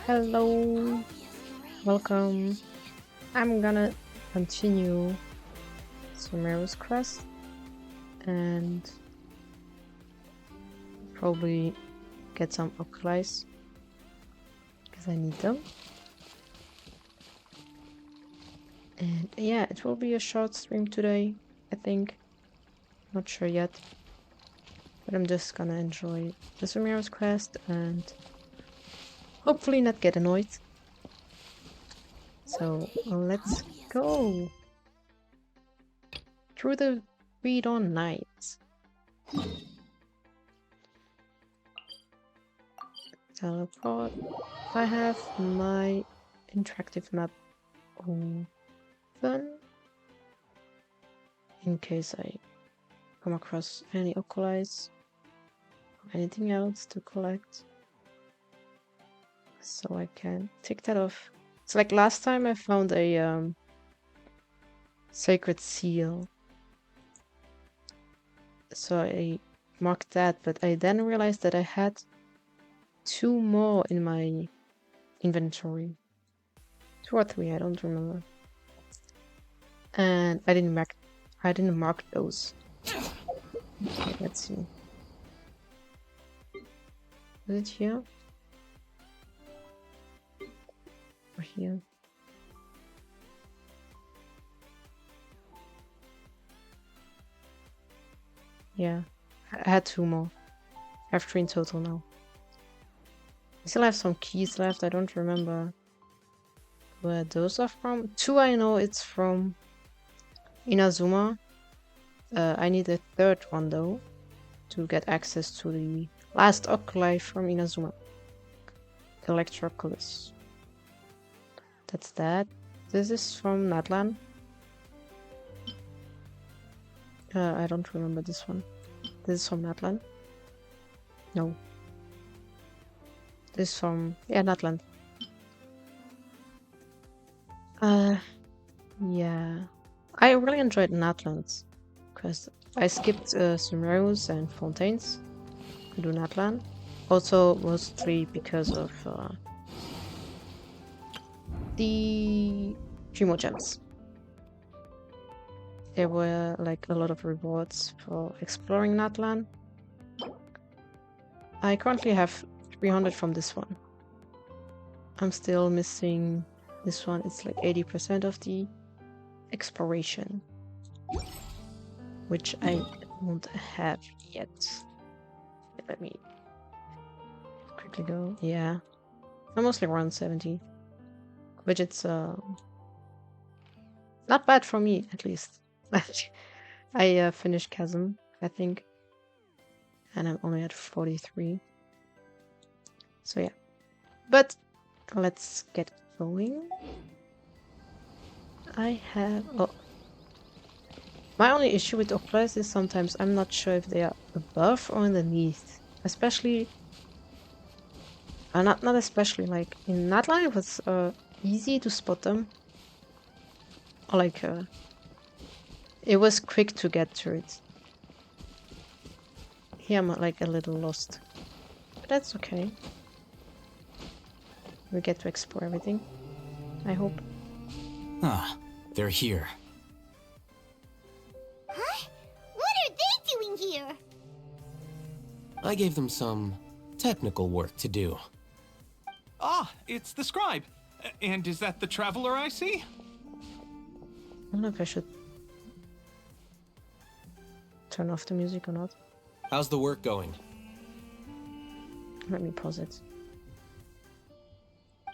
Hello, welcome. I'm gonna continue Sumeru's quest and probably get some occulties because I need them. And yeah, it will be a short stream today, I think. Not sure yet. But I'm just gonna enjoy the Sumeru's quest and hopefully not get annoyed. So let's go through the pre-dawn night. Teleport. I have my interactive map open in case I come across any occulties or anything else to collect. So I can tick that off. It's like last time I found a sacred seal. So I marked that, but I then realized that I had 2 more in my inventory. 2 or 3, I don't remember. And I didn't mark those. Okay, let's see. Is it here? Or here? Yeah, I had 2 more. I have 3 in total now. I still have some keys left. I don't remember where those are from. 2 I know it's from Inazuma. I need a 3rd one though to get access to the last oculi from Inazuma. Electroculus. That's that. This is from Natlan. I don't remember this one. This is from Natlan. No. This is from Natlan. Yeah. I really enjoyed Natlan's because I skipped Sumerus and Fontaines to do Natlan. Also, mostly because of the Primo Gems. There were like a lot of rewards for exploring Natlan. I currently have 300 from this one. I'm still missing this one. It's like 80% of the exploration, which I don't have yet. Let me quickly go. Yeah, I'm mostly around 70, which it's not bad for me at least. I finished Chasm, I think, and I'm only at 43. So yeah, but let's get going. I have my only issue with occulties is sometimes I'm not sure if they are above or underneath, especially not especially like in Natlan it was easy to spot them, or like it was quick to get to it. Here I'm like a little lost, but that's okay. We get to explore everything, I hope. Ah, they're here. Huh? What are they doing here? I gave them some technical work to do. Ah, it's the scribe. And is that the traveler I see? I don't know if I should turn off the music or not. How's the work going? Let me pause it.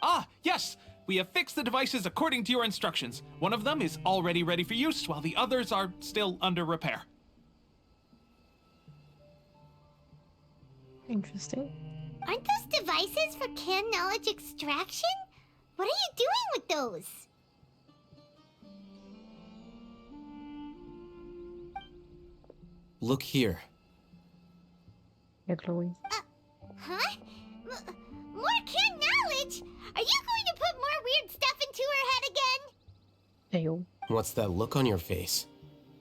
Ah, yes! We have fixed the devices according to your instructions. One of them is already ready for use, while the others are still under repair. Interesting. Aren't those devices for can knowledge extraction? What are you doing with those? Look here. Yeah, Chloe. Huh? More can knowledge? Are you going to put more weird stuff into her head again? Hey yo. What's that look on your face?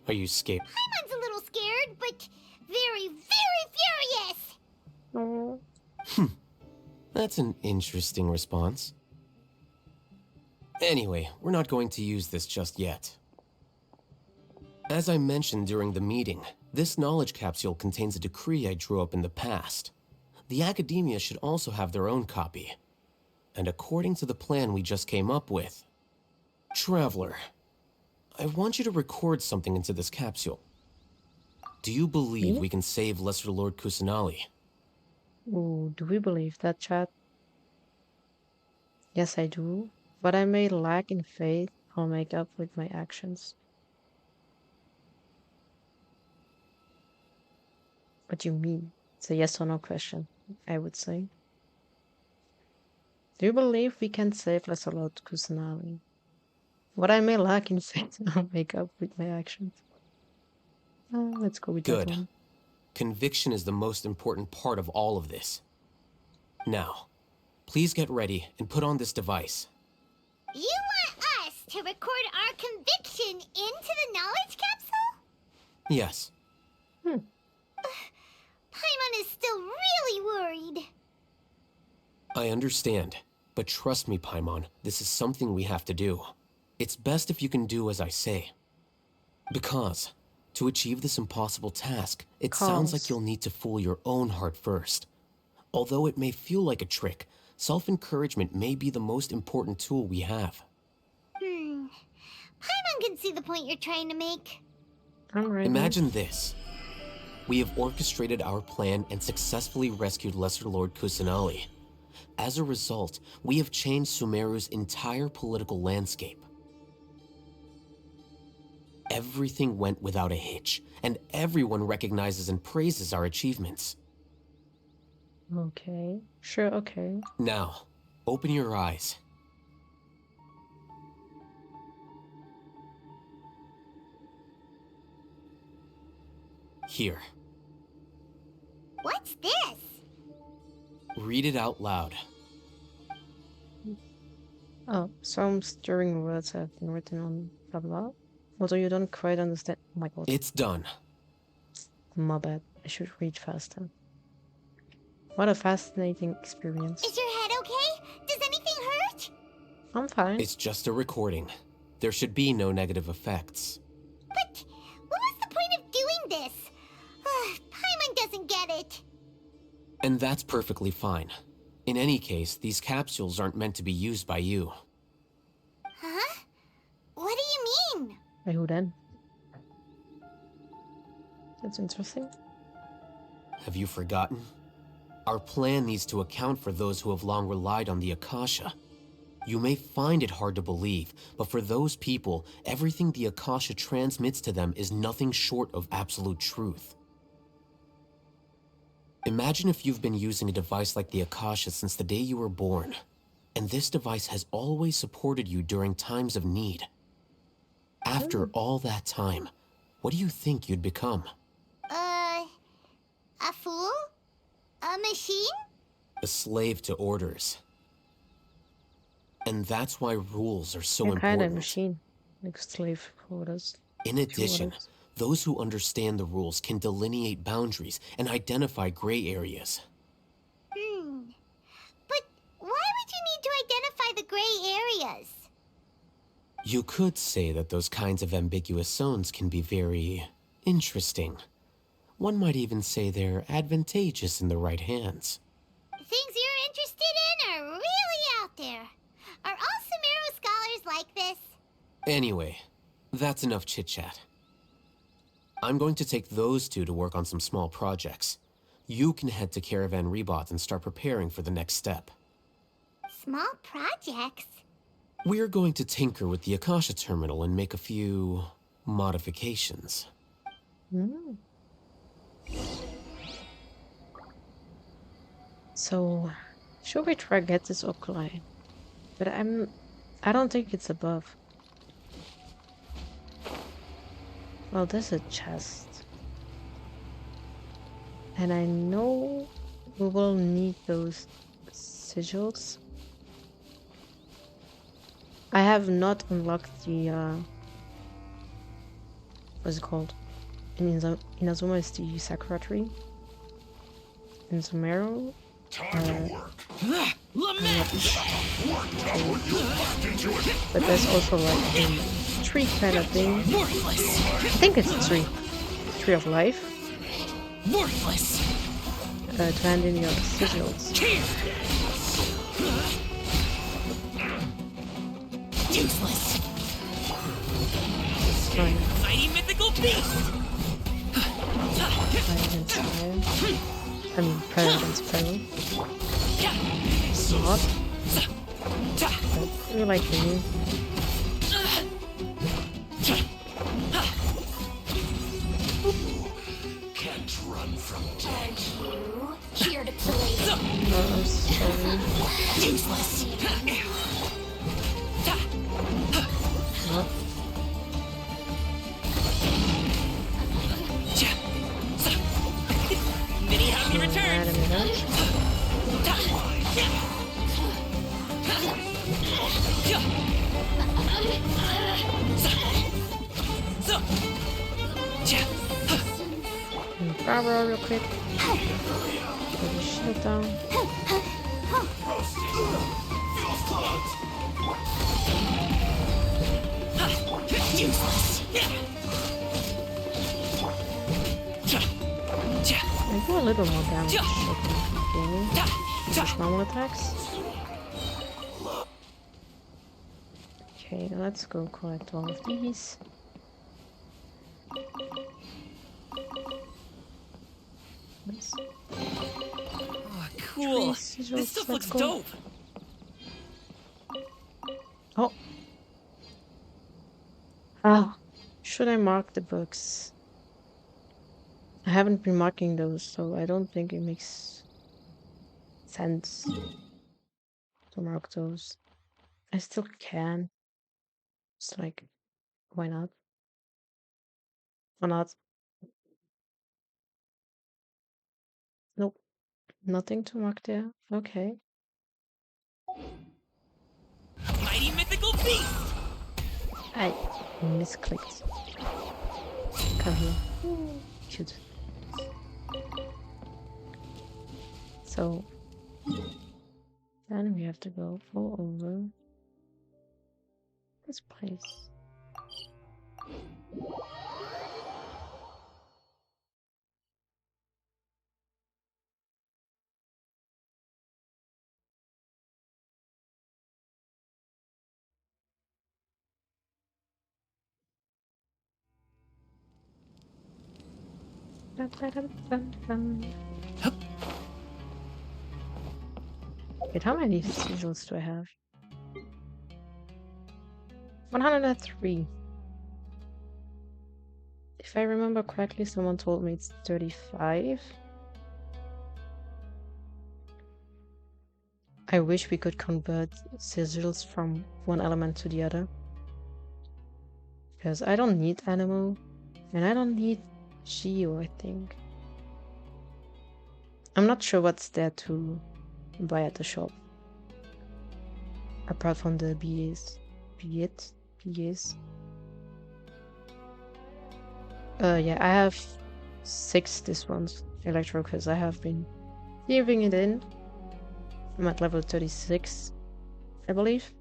Are you scared? Paimon's a little scared, but very, very furious. Oh. That's an interesting response. Anyway, we're not going to use this just yet. As I mentioned during the meeting, this knowledge capsule contains a decree I drew up in the past. The academia should also have their own copy. And according to the plan we just came up with, Traveler, I want you to record something into this capsule. Do you believe we can save Lesser Lord Kusanali? Ooh, do we believe that, chat? Yes, I do. But I may lack in faith. I'll make up with my actions. What do you mean? It's a yes or no question, I would say. Do you believe we can save Lesser Lord Kusanali? What I may lack in faith, I'll make up with my actions. Let's go with that Good. one. Conviction is the most important part of all of this. Now, please get ready and put on this device. You want us to record our conviction into the knowledge capsule? Yes. Paimon is still really worried. I understand, but trust me, Paimon, this is something we have to do. It's best if you can do as I say. Because, to achieve this impossible task, it sounds like you'll need to fool your own heart first. Although it may feel like a trick, self-encouragement may be the most important tool we have. Paimon can see the point you're trying to make. Alright. Imagine this. We have orchestrated our plan and successfully rescued Lesser Lord Kusanali. As a result, we have changed Sumeru's entire political landscape. Everything went without a hitch, and everyone recognizes and praises our achievements. Okay. Sure, okay. Now, open your eyes. Here. What's this? Read it out loud. Oh, some stirring words have been written on blah blah. Although you don't quite understand. Oh my god. It's done. My bad. I should read faster. What a fascinating experience. Is your head okay? Does anything hurt? I'm fine. It's just a recording. There should be no negative effects. But what was the point of doing this? Paimon doesn't get it. And that's perfectly fine. In any case, these capsules aren't meant to be used by you. Huh? What do you mean? By who then? That's interesting. Have you forgotten? Our plan needs to account for those who have long relied on the Akasha. You may find it hard to believe, but for those people, everything the Akasha transmits to them is nothing short of absolute truth. Imagine if you've been using a device like the Akasha since the day you were born, and this device has always supported you during times of need. After all that time, what do you think you'd become? A fool? A machine? A slave to orders. And that's why rules are so You're kind of important. machine. Like slave orders. In addition, those who understand the rules can delineate boundaries and identify gray areas. But why would you need to identify the gray areas? You could say that those kinds of ambiguous zones can be very interesting. One might even say they're advantageous in the right hands. Things you're interested in are really out there. Are all Sumeru scholars like this? Anyway, that's enough chit-chat. I'm going to take those two to work on some small projects. You can head to Caravan Rebot and start preparing for the next step. Small projects? We're going to tinker with the Akasha terminal and make a few modifications. So, should we try get this oculi? But I don't think it's above. Well, there's a chest. And I know we will need those sigils. I have not unlocked the what's it called? In Inazuma is the Sakura tree. In Sumeru, But there's also like a tree kind of thing. I think it's a tree. Tree of life. To hand in your sigils. Useless. Fine. Mighty mythical beast. Fire against fire. I mean, fire against fire. Not. But you like me. Can't run from death. Here to play. Oh, I'm sorry. Useless. What? Mini has to return. Enemy there. Bravo, real quick. Put the shield down. Useless. I do a little more damage with normal attacks. Okay, let's go collect all of these. Nice. Oh, cool. Sigils, This stuff let's looks go. dope. Oh. Ah. Should I mark the books? I haven't been marking those, so I don't think it makes sense to mark those. I still can. It's like, why not? Or not? Nope. Nothing to mark there. Okay. Mighty mythical beast. I misclicked. Come here. Cute. So then we have to go all over this place. Wait, how many sigils do I have? 103. If I remember correctly, someone told me it's 35. I wish we could convert sigils from one element to the other. Because I don't need animal, and I don't need Geo, I think. I'm not sure what's there to buy at the shop. Apart from the BAs. BAs? Yeah, I have 6 this ones, Electro, because I have been giving it in. I'm at level 36, I believe.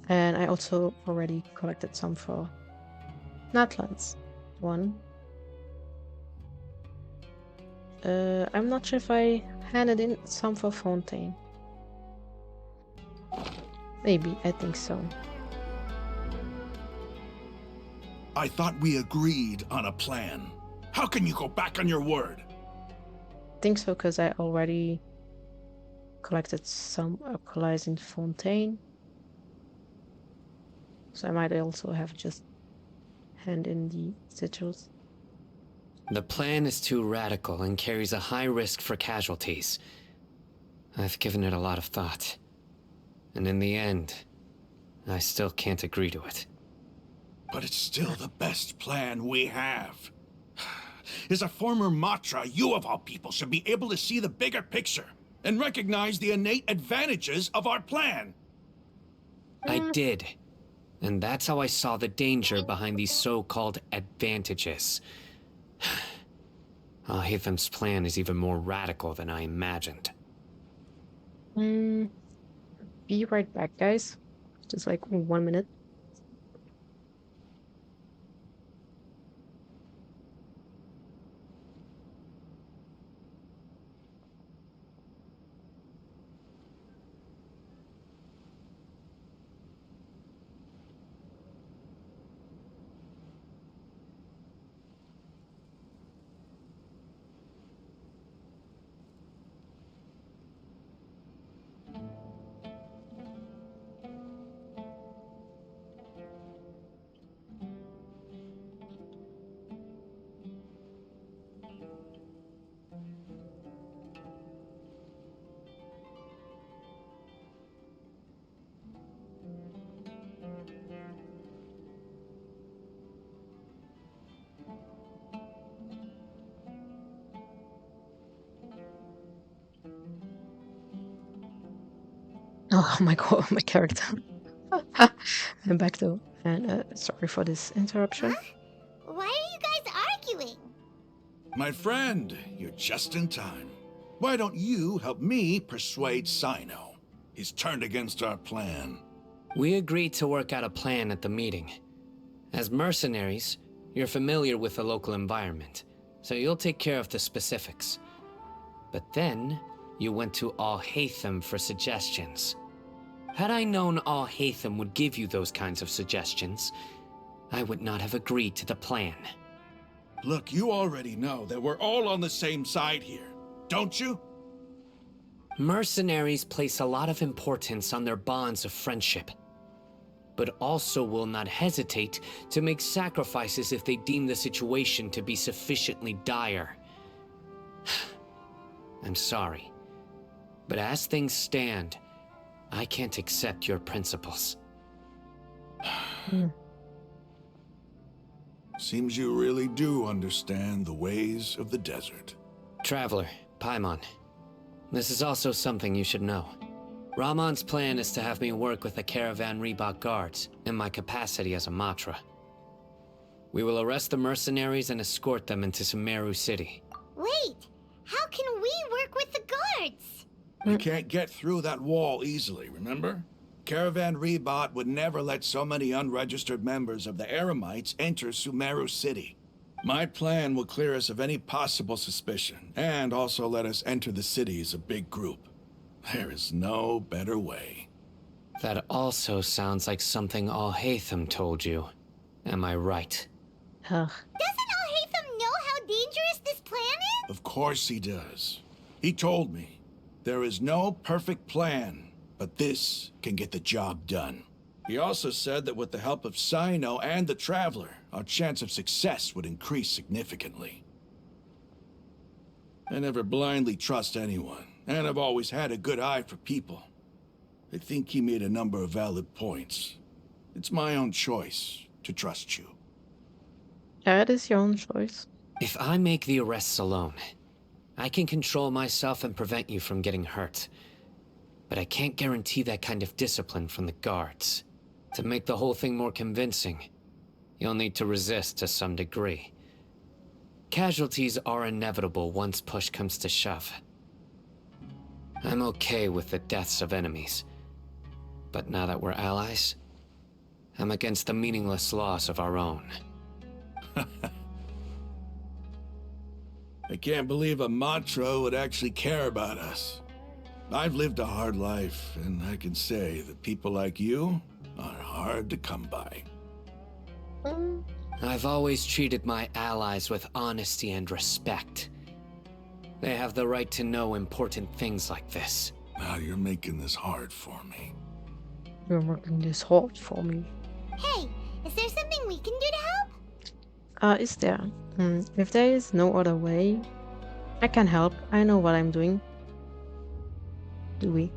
And I also already collected some for Natlands. 1. I'm not sure if I handed in some for Fontaine. Maybe, I think so. I thought we agreed on a plan. How can you go back on your word? I think so, because I already collected some alkalis in Fontaine. So I might also have just hand in the sigils. The plan is too radical and carries a high risk for casualties. I've given it a lot of thought. And in the end, I still can't agree to it. But it's still the best plan we have. As a former Matra, you of all people should be able to see the bigger picture and recognize the innate advantages of our plan. I did. And that's how I saw the danger behind these so-called advantages. Alhaitham's plan is even more radical than I imagined. Mm, be right back, guys. Just like 1 minute. Oh my god, my character. I'm back though, and sorry for this interruption. Why are you guys arguing? My friend, you're just in time. Why don't you help me persuade Sino? He's turned against our plan. We agreed to work out a plan at the meeting. As mercenaries, you're familiar with the local environment, so you'll take care of the specifics. But then, you went to Al-Haytham for suggestions. Had I known Al-Haytham would give you those kinds of suggestions, I would not have agreed to the plan. Look, you already know that we're all on the same side here, don't you? Mercenaries place a lot of importance on their bonds of friendship, but also will not hesitate to make sacrifices if they deem the situation to be sufficiently dire. I'm sorry, but as things stand, I can't accept your principles. Seems you really do understand the ways of the desert. Traveler, Paimon, this is also something you should know. Ramon's plan is to have me work with the Caravan Reebok guards in my capacity as a Matra. We will arrest the mercenaries and escort them into Sumeru City. Wait, how can we work with the guards? We can't get through that wall easily, remember? Caravan Rebot would never let so many unregistered members of the Eremites enter Sumeru City. My plan will clear us of any possible suspicion, and also let us enter the city as a big group. There is no better way. That also sounds like something Al-Haytham told you. Am I right? Ugh. Doesn't Al-Haytham know how dangerous this plan is? Of course he does. He told me, there is no perfect plan, but this can get the job done. He also said that with the help of Sino and the Traveler, our chance of success would increase significantly. I never blindly trust anyone, and I've always had a good eye for people. I think he made a number of valid points. It's my own choice to trust you. Yeah, it is your own choice. If I make the arrests alone, I can control myself and prevent you from getting hurt. But I can't guarantee that kind of discipline from the guards. To make the whole thing more convincing, you'll need to resist to some degree. Casualties are inevitable once push comes to shove. I'm okay with the deaths of enemies. But now that we're allies, I'm against the meaningless loss of our own. I can't believe a Matra would actually care about us. I've lived a hard life, and I can say that people like you are hard to come by. I've always treated my allies with honesty and respect. They have the right to know important things like this. Now you're making this hard for me. You're working this hard for me. Hey, is there something we can do to help? Is there? If there is no other way, I can help. I know what I'm doing. Do we?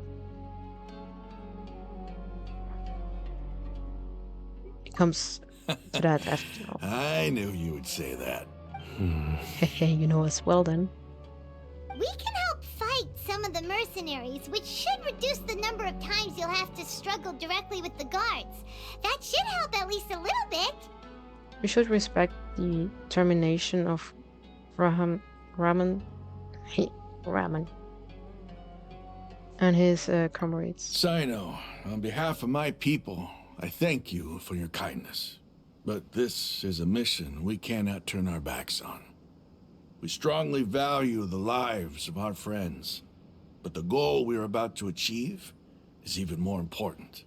It comes to that after all. I knew you would say that. You know as well then. We can help fight some of the mercenaries, which should reduce the number of times you'll have to struggle directly with the guards. That should help at least a little bit. We should respect the termination of Raman. and his comrades. Sino, on behalf of my people, I thank you for your kindness. But this is a mission we cannot turn our backs on. We strongly value the lives of our friends, but the goal we are about to achieve is even more important.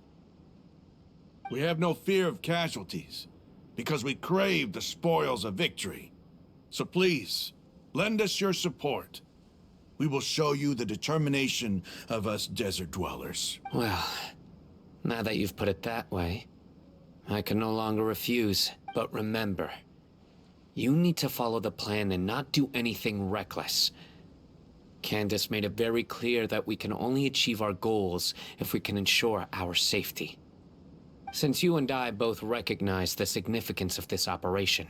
We have no fear of casualties, because we crave the spoils of victory. So please, lend us your support. We will show you the determination of us desert dwellers. Well, now that you've put it that way, I can no longer refuse. But remember, you need to follow the plan and not do anything reckless. Candace made it very clear that we can only achieve our goals if we can ensure our safety. Since you and I both recognize the significance of this operation,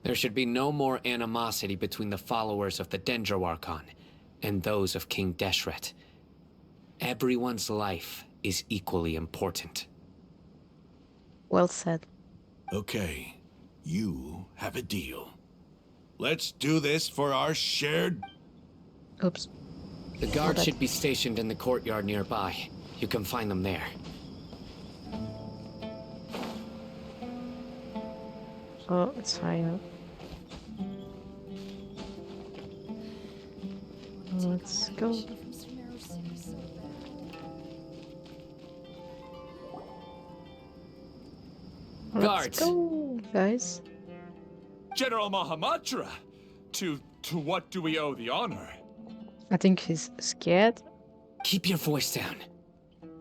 there should be no more animosity between the followers of the Sumeru Archon and those of King Deshret. Everyone's life is equally important. Well said. Okay, you have a deal. Let's do this for our shared... Oops. The guards should be stationed in the courtyard nearby. You can find them there. Oh, it's higher. Let's go. Guards. Let's go, guys. General Mahamatra! To what do we owe the honor? I think he's scared. Keep your voice down.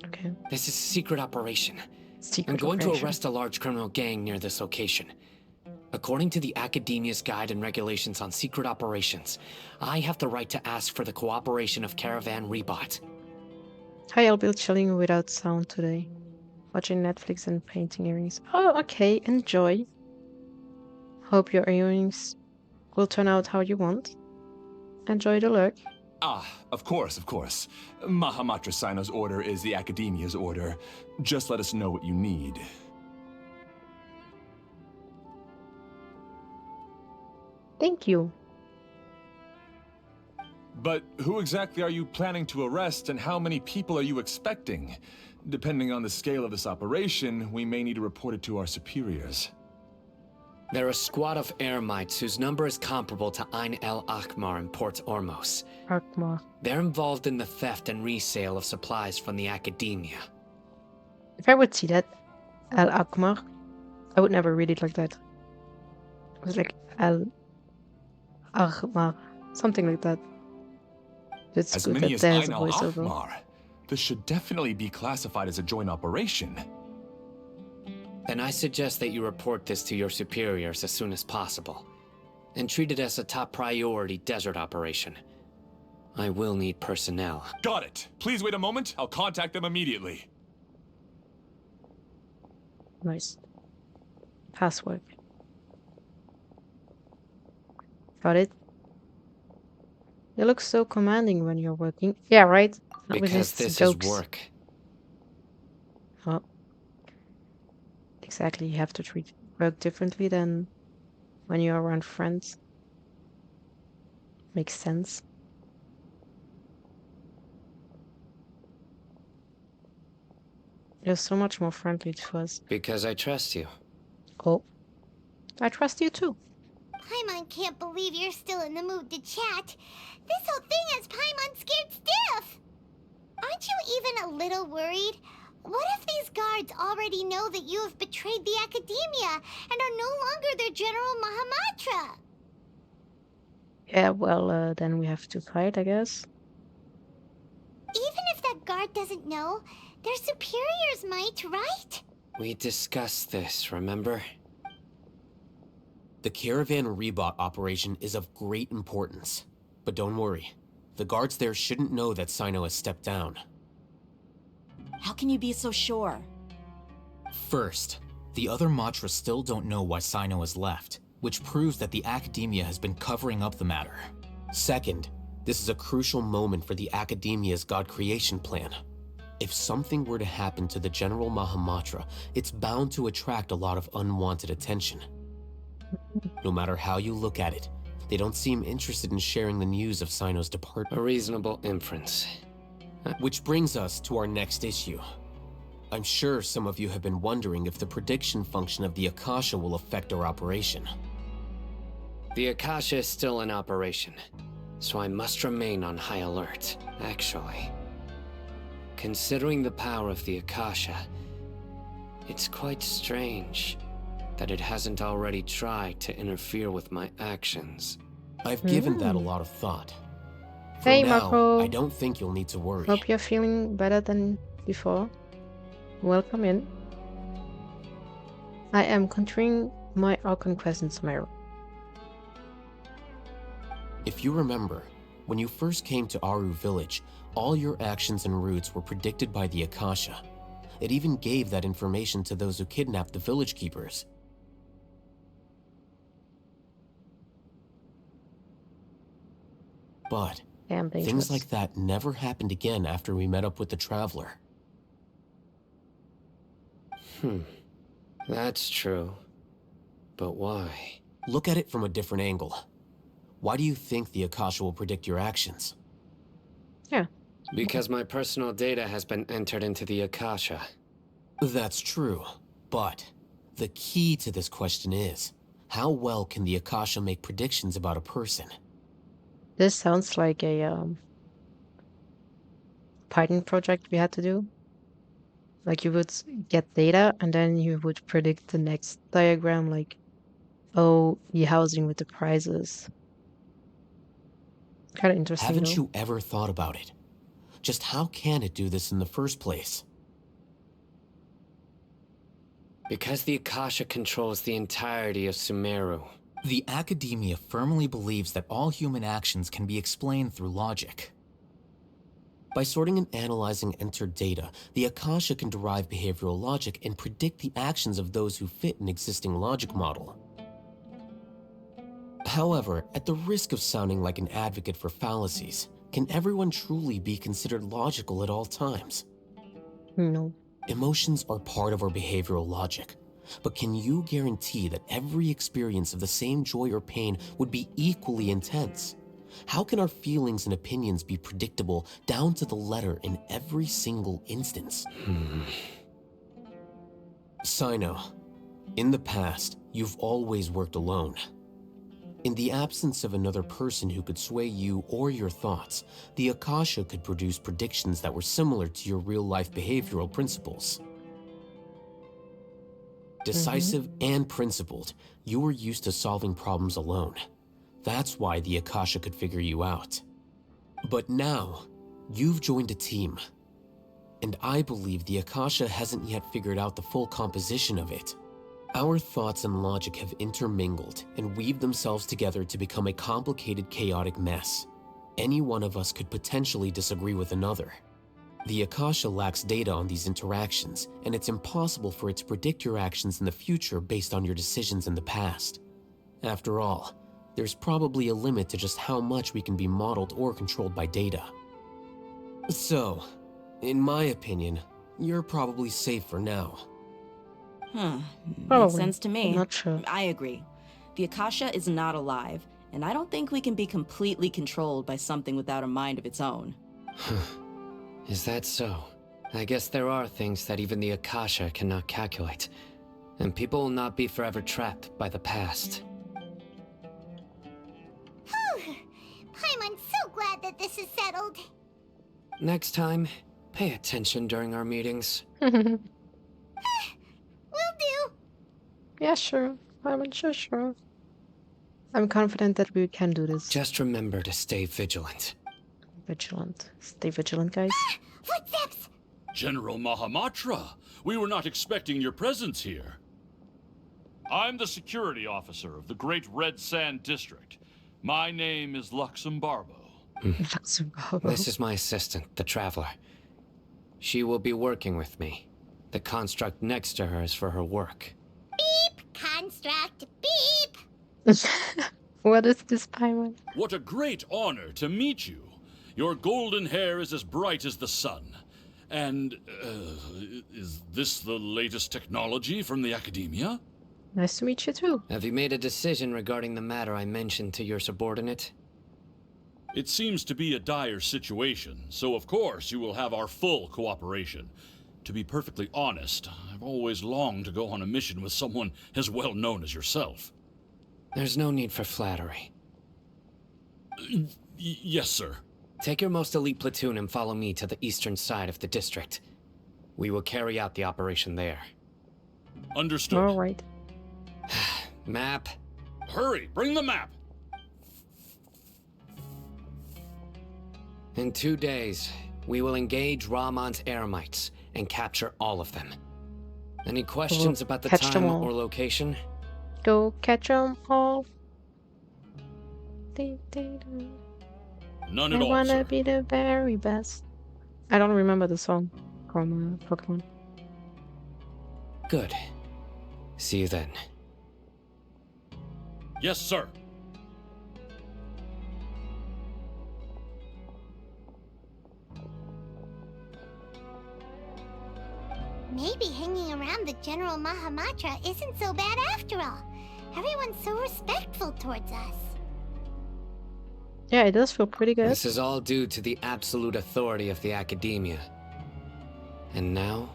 Okay. This is a secret operation. Secret I'm going operation. to arrest a large criminal gang near this location. According to the Academia's Guide and Regulations on Secret Operations, I have the right to ask for the cooperation of Caravan Rebot. Hi, I'll be chilling without sound today. Watching Netflix and painting earrings. Oh, okay. Enjoy. Hope your earrings will turn out how you want. Enjoy the look. Ah, of course. Mahamatra Sino's order is the Academia's order. Just let us know what you need. Thank you. But who exactly are you planning to arrest, and how many people are you expecting? Depending on the scale of this operation, we may need to report it to our superiors. They're a squad of Eremites whose number is comparable to Ain El Akmar in Port Ormos. Arkmar. They're involved in the theft and resale of supplies from the Academia. If I would see that, Al Akmar, I would never read it like that. It was like Al Akmar, something like that. It's As good many that as there's Ain a Al voiceover. Akmar. This should definitely be classified as a joint operation. Then I suggest that you report this to your superiors as soon as possible, and treat it as a top priority desert operation. I will need personnel. Got it. Please wait a moment. I'll contact them immediately. Nice. Password. Got it. You look so commanding when you're working. Yeah, right? Not with Because his this jokes. is work. Oh. Exactly, you have to treat work differently than when you're around friends. Makes sense. You're so much more friendly to us. Because I trust you. Oh. I trust you too. Paimon can't believe you're still in the mood to chat. This whole thing has Paimon scared stiff. Aren't you even a little worried? What if these guards already know that you have betrayed the Academia and are no longer their General Mahamatra? Yeah, well, then we have to fight, I guess. Even if that guard doesn't know, their superiors might, right? We discussed this, remember? The Caravan Rebot operation is of great importance. But don't worry, the guards there shouldn't know that Sino has stepped down. How can you be so sure? First, the other Matra still don't know why Sino has left, which proves that the Academia has been covering up the matter. Second, this is a crucial moment for the Academia's God creation plan. If something were to happen to the General Mahamatra, it's bound to attract a lot of unwanted attention. No matter how you look at it, they don't seem interested in sharing the news of Sino's departure. A reasonable inference. Which brings us to our next issue. I'm sure some of you have been wondering if the prediction function of the Akasha will affect our operation. The Akasha is still in operation, so I must remain on high alert. Actually, considering the power of the Akasha, it's quite strange that it hasn't already tried to interfere with my actions. I've given that a lot of thought. For Hey, now, Marco. I don't think you'll need to worry. Hope you're feeling better than before. Welcome in. I am continuing my Archon Quest in Sumeru. If you remember, when you first came to Aru Village, all your actions and routes were predicted by the Akasha. It even gave that information to those who kidnapped the village keepers. But Damn dangerous. things like that never happened again after we met up with the Traveler. That's true. But why? Look at it from a different angle. Why do you think the Akasha will predict your actions? Yeah. Because my personal data has been entered into the Akasha. That's true, but the key to this question is, how well can the Akasha make predictions about a person? This sounds like a Python project we had to do. Like you would get data and then you would predict the next diagram, like, oh, the housing with the prices. Kind of interesting, Haven't though. you ever thought about it? Just how can it do this in the first place? Because the Akasha controls the entirety of Sumeru. The Academia firmly believes that all human actions can be explained through logic. By sorting and analyzing entered data, the Akasha can derive behavioral logic and predict the actions of those who fit an existing logic model. However, at the risk of sounding like an advocate for fallacies, can everyone truly be considered logical at all times? No. Emotions are part of our behavioral logic, but can you guarantee that every experience of the same joy or pain would be equally intense? How can our feelings and opinions be predictable down to the letter in every single instance? Sino, in the past, you've always worked alone. In the absence of another person who could sway you or your thoughts, the Akasha could produce predictions that were similar to your real-life behavioral principles. Decisive and principled, you were used to solving problems alone. That's why the Akasha could figure you out. But now, you've joined a team. And I believe the Akasha hasn't yet figured out the full composition of it. Our thoughts and logic have intermingled and weaved themselves together to become a complicated, chaotic mess. Any one of us could potentially disagree with another. The Akasha lacks data on these interactions, and it's impossible for it to predict your actions in the future based on your decisions in the past. After all, there's probably a limit to just how much we can be modeled or controlled by data. So, in my opinion, you're probably safe for now. Makes Probably. sense to me. I'm not sure. I agree. The Akasha is not alive, and I don't think we can be completely controlled by something without a mind of its own. Is that so? I guess there are things that even the Akasha cannot calculate, and people will not be forever trapped by the past. Paimon's so glad that this is settled. Next time, pay attention during our meetings. Will do. Yeah, sure. Sure. I'm confident that we can do this. Just remember to stay vigilant. Vigilant. Stay vigilant, guys. Footsteps! General Mahamatra, we were not expecting your presence here. I'm the security officer of the Great Red Sand District. My name is Luxembarbo. This is my assistant, the Traveler. She will be working with me. The construct next to her is for her work. Beep! Construct! Beep! What is this, Paimon? What a great honor to meet you. Your golden hair is as bright as the sun. And, is this the latest technology from the Academia? Nice to meet you too. Have you made a decision regarding the matter I mentioned to your subordinate? It seems to be a dire situation, so of course you will have our full cooperation. To be perfectly honest, I've always longed to go on a mission with someone as well known as yourself. There's no need for flattery. Yes, sir. Take your most elite platoon and follow me to the eastern side of the district. We will carry out the operation there. Understood. Alright. Map. Hurry, bring the map! In 2 days, we will engage Rahman's Eremites and capture all of them. Any questions about the catch them time all. or location? Go catch them all. Ding, ding, ding. None I at all, wanna sir. be the very best. I don't remember the song from Pokemon. Good. See you then. Yes, sir. Maybe hanging around the General Mahamatra isn't so bad after all. Everyone's so respectful towards us. Yeah, it does feel pretty good. This is all due to the absolute authority of the Academia. And now,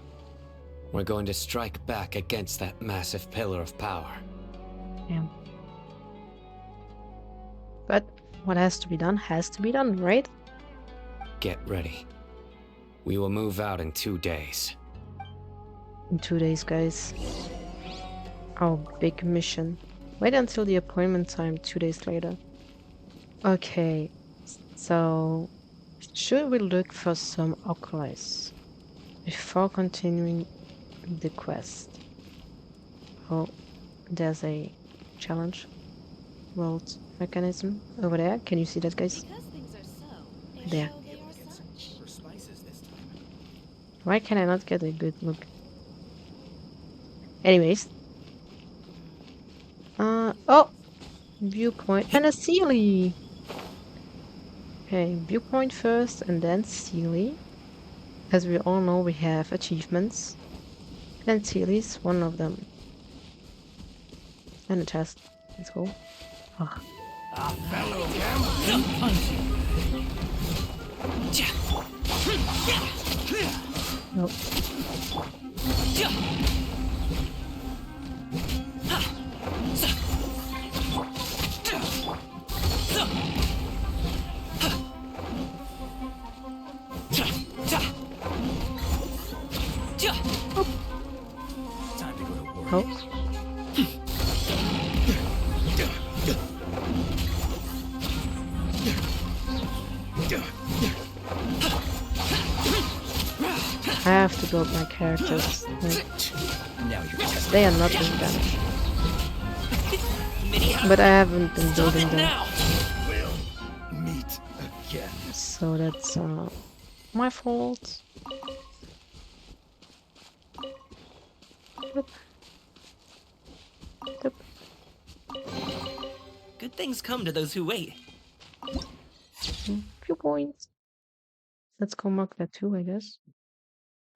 we're going to strike back against that massive pillar of power. Yeah. But what has to be done, right? Get ready. We will move out in 2 days. In 2 days, guys. Our big mission. Wait until the appointment time 2 days later. Okay, so should we look for some oculies before continuing the quest? Oh, there's a challenge world mechanism over there. Can you see that, guys? There. Why can I not get a good look? Anyways. Oh! Viewpoint and a Sealy! Okay, viewpoint first and then Sealy. As we all know, we have achievements. And Sealy's one of them. And a test. Let's go. Oh. Nope. Oh. I have to build my characters. Like, they are not doing damage. But I haven't been building them. We'll meet again. So that's my fault. Yep. Yep. Good things come to those who wait. Few points. Let's go mark that too, I guess.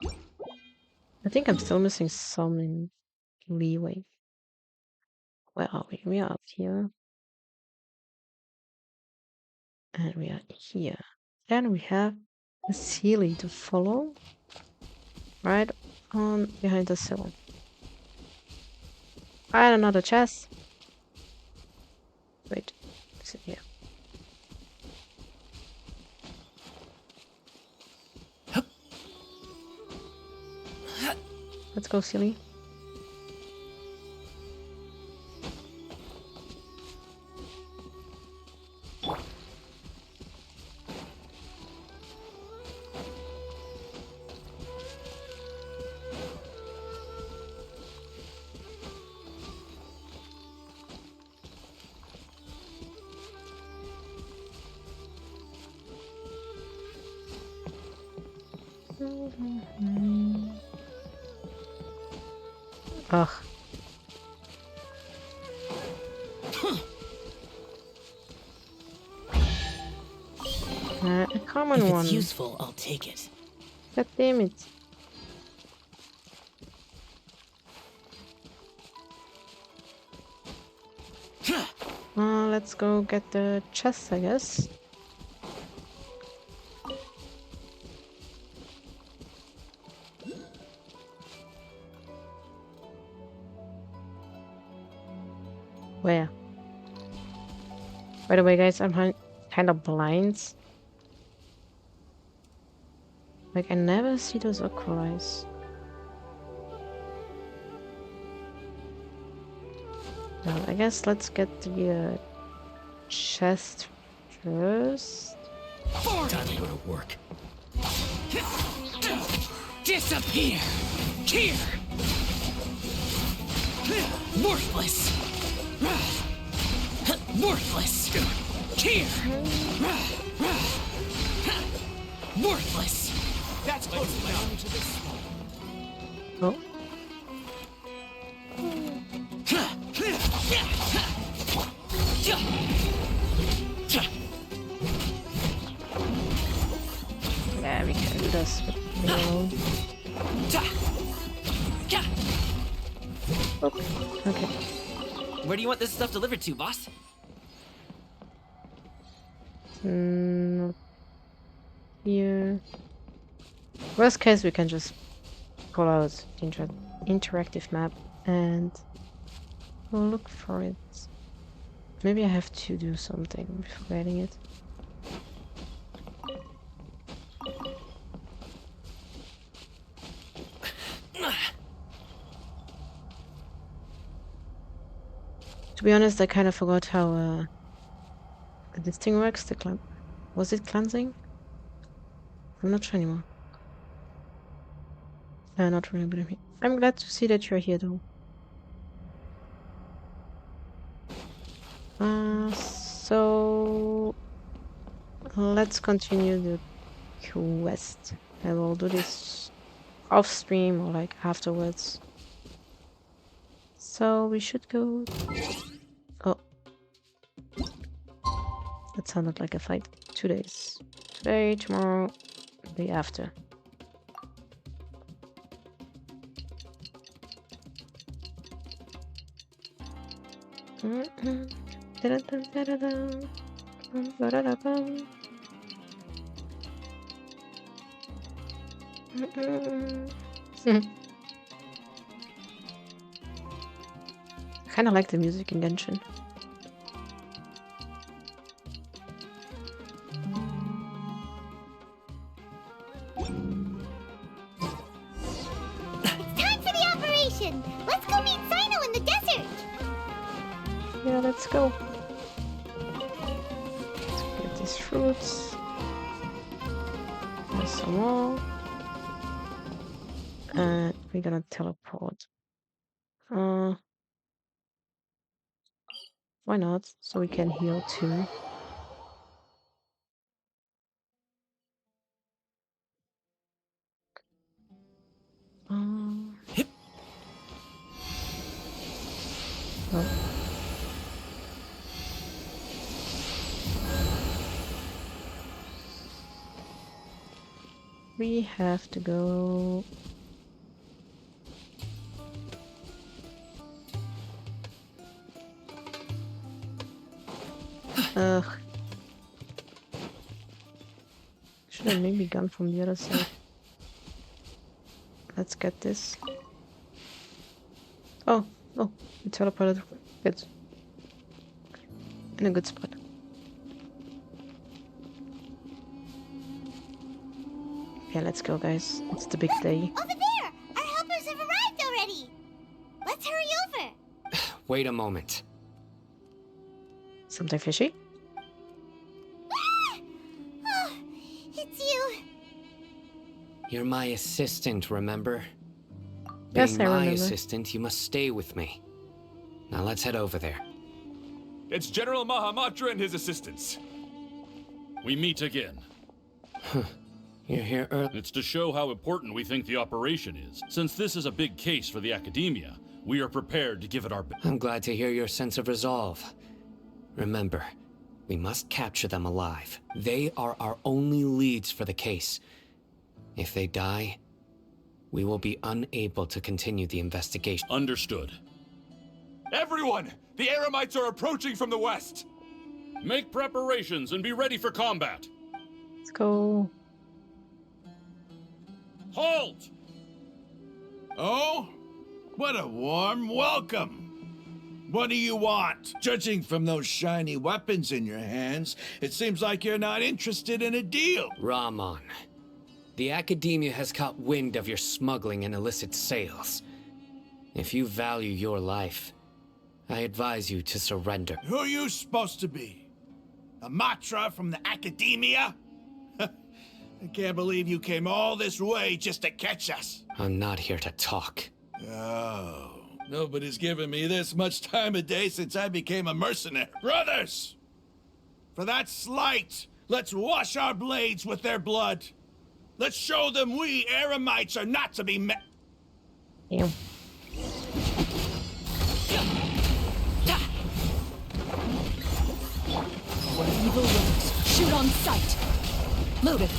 I think I'm still missing some in leeway. Where are we? We are up here. And we are here. And we have a Sealy to follow. Right on behind the sill. And another chest. Wait. Is it here? Let's go, Sealy. Ugh. A common If one. it's useful, I'll take it. God damn it. Let's go get the chest, I guess. Where? By the way, guys, I'm kind of blind. Like, I never see those aqualize. Well, I guess let's get the chest first. Time to go to work. Disappear! Here! Worthless! Worthless! Here! Worthless! That's close enough to this. Oh. Yeah, we can do this with Nero. Oh, okay. Where do you want this stuff delivered to, boss? Here. Worst case, we can just pull out the interactive map and we'll look for it. Maybe I have to do something before getting it. To be honest, I kind of forgot how this thing works. The was it cleansing? I'm not sure anymore. Not really, but I'm glad to see that you're here, though. So let's continue the quest. I will do this off stream or like afterwards. So we should go. Oh, that sounded like a fight. 2 days. Today, tomorrow, the day after. I kind of like the music in Genshin. Time for the operation! Let's go meet Sino in the desert! Yeah, let's go. Let's get these fruits. There's some more. And we're gonna teleport. Why not? So we can heal too. Oh. We have to go. Ugh. Should have maybe gone from the other side. Let's get this. Oh, we teleported. Good. In a good spot. Yeah, let's go, guys. It's the big day. Over there! Our helpers have arrived already! Let's hurry over! Wait a moment. Something fishy? Ah! Oh, it's you. You're my assistant, remember? Yes, Being I my remember. assistant, you must stay with me. Now let's head over there. It's General Mahamatra and his assistants. We meet again. You're here early. It's to show how important we think the operation is. Since this is a big case for the Academia, we are prepared to give it our best. I'm glad to hear your sense of resolve. Remember, we must capture them alive. They are our only leads for the case. If they die, we will be unable to continue the investigation. Understood. Everyone! The Eremites are approaching from the west! Make preparations and be ready for combat. Let's go. Halt! Oh, what a warm welcome. What do you want? Judging from those shiny weapons in your hands, it seems like you're not interested in a deal. Ramon, the Academia has caught wind of your smuggling and illicit sales. If you value your life, I advise you to surrender. Who are you supposed to be? A Matra from the Academia? I can't believe you came all this way just to catch us. I'm not here to talk. Oh, nobody's given me this much time of day since I became a mercenary. Brothers! For that slight, let's wash our blades with their blood. Let's show them we Eremites are not to be met. Damn. Evil wings. Shoot on sight. Loaded.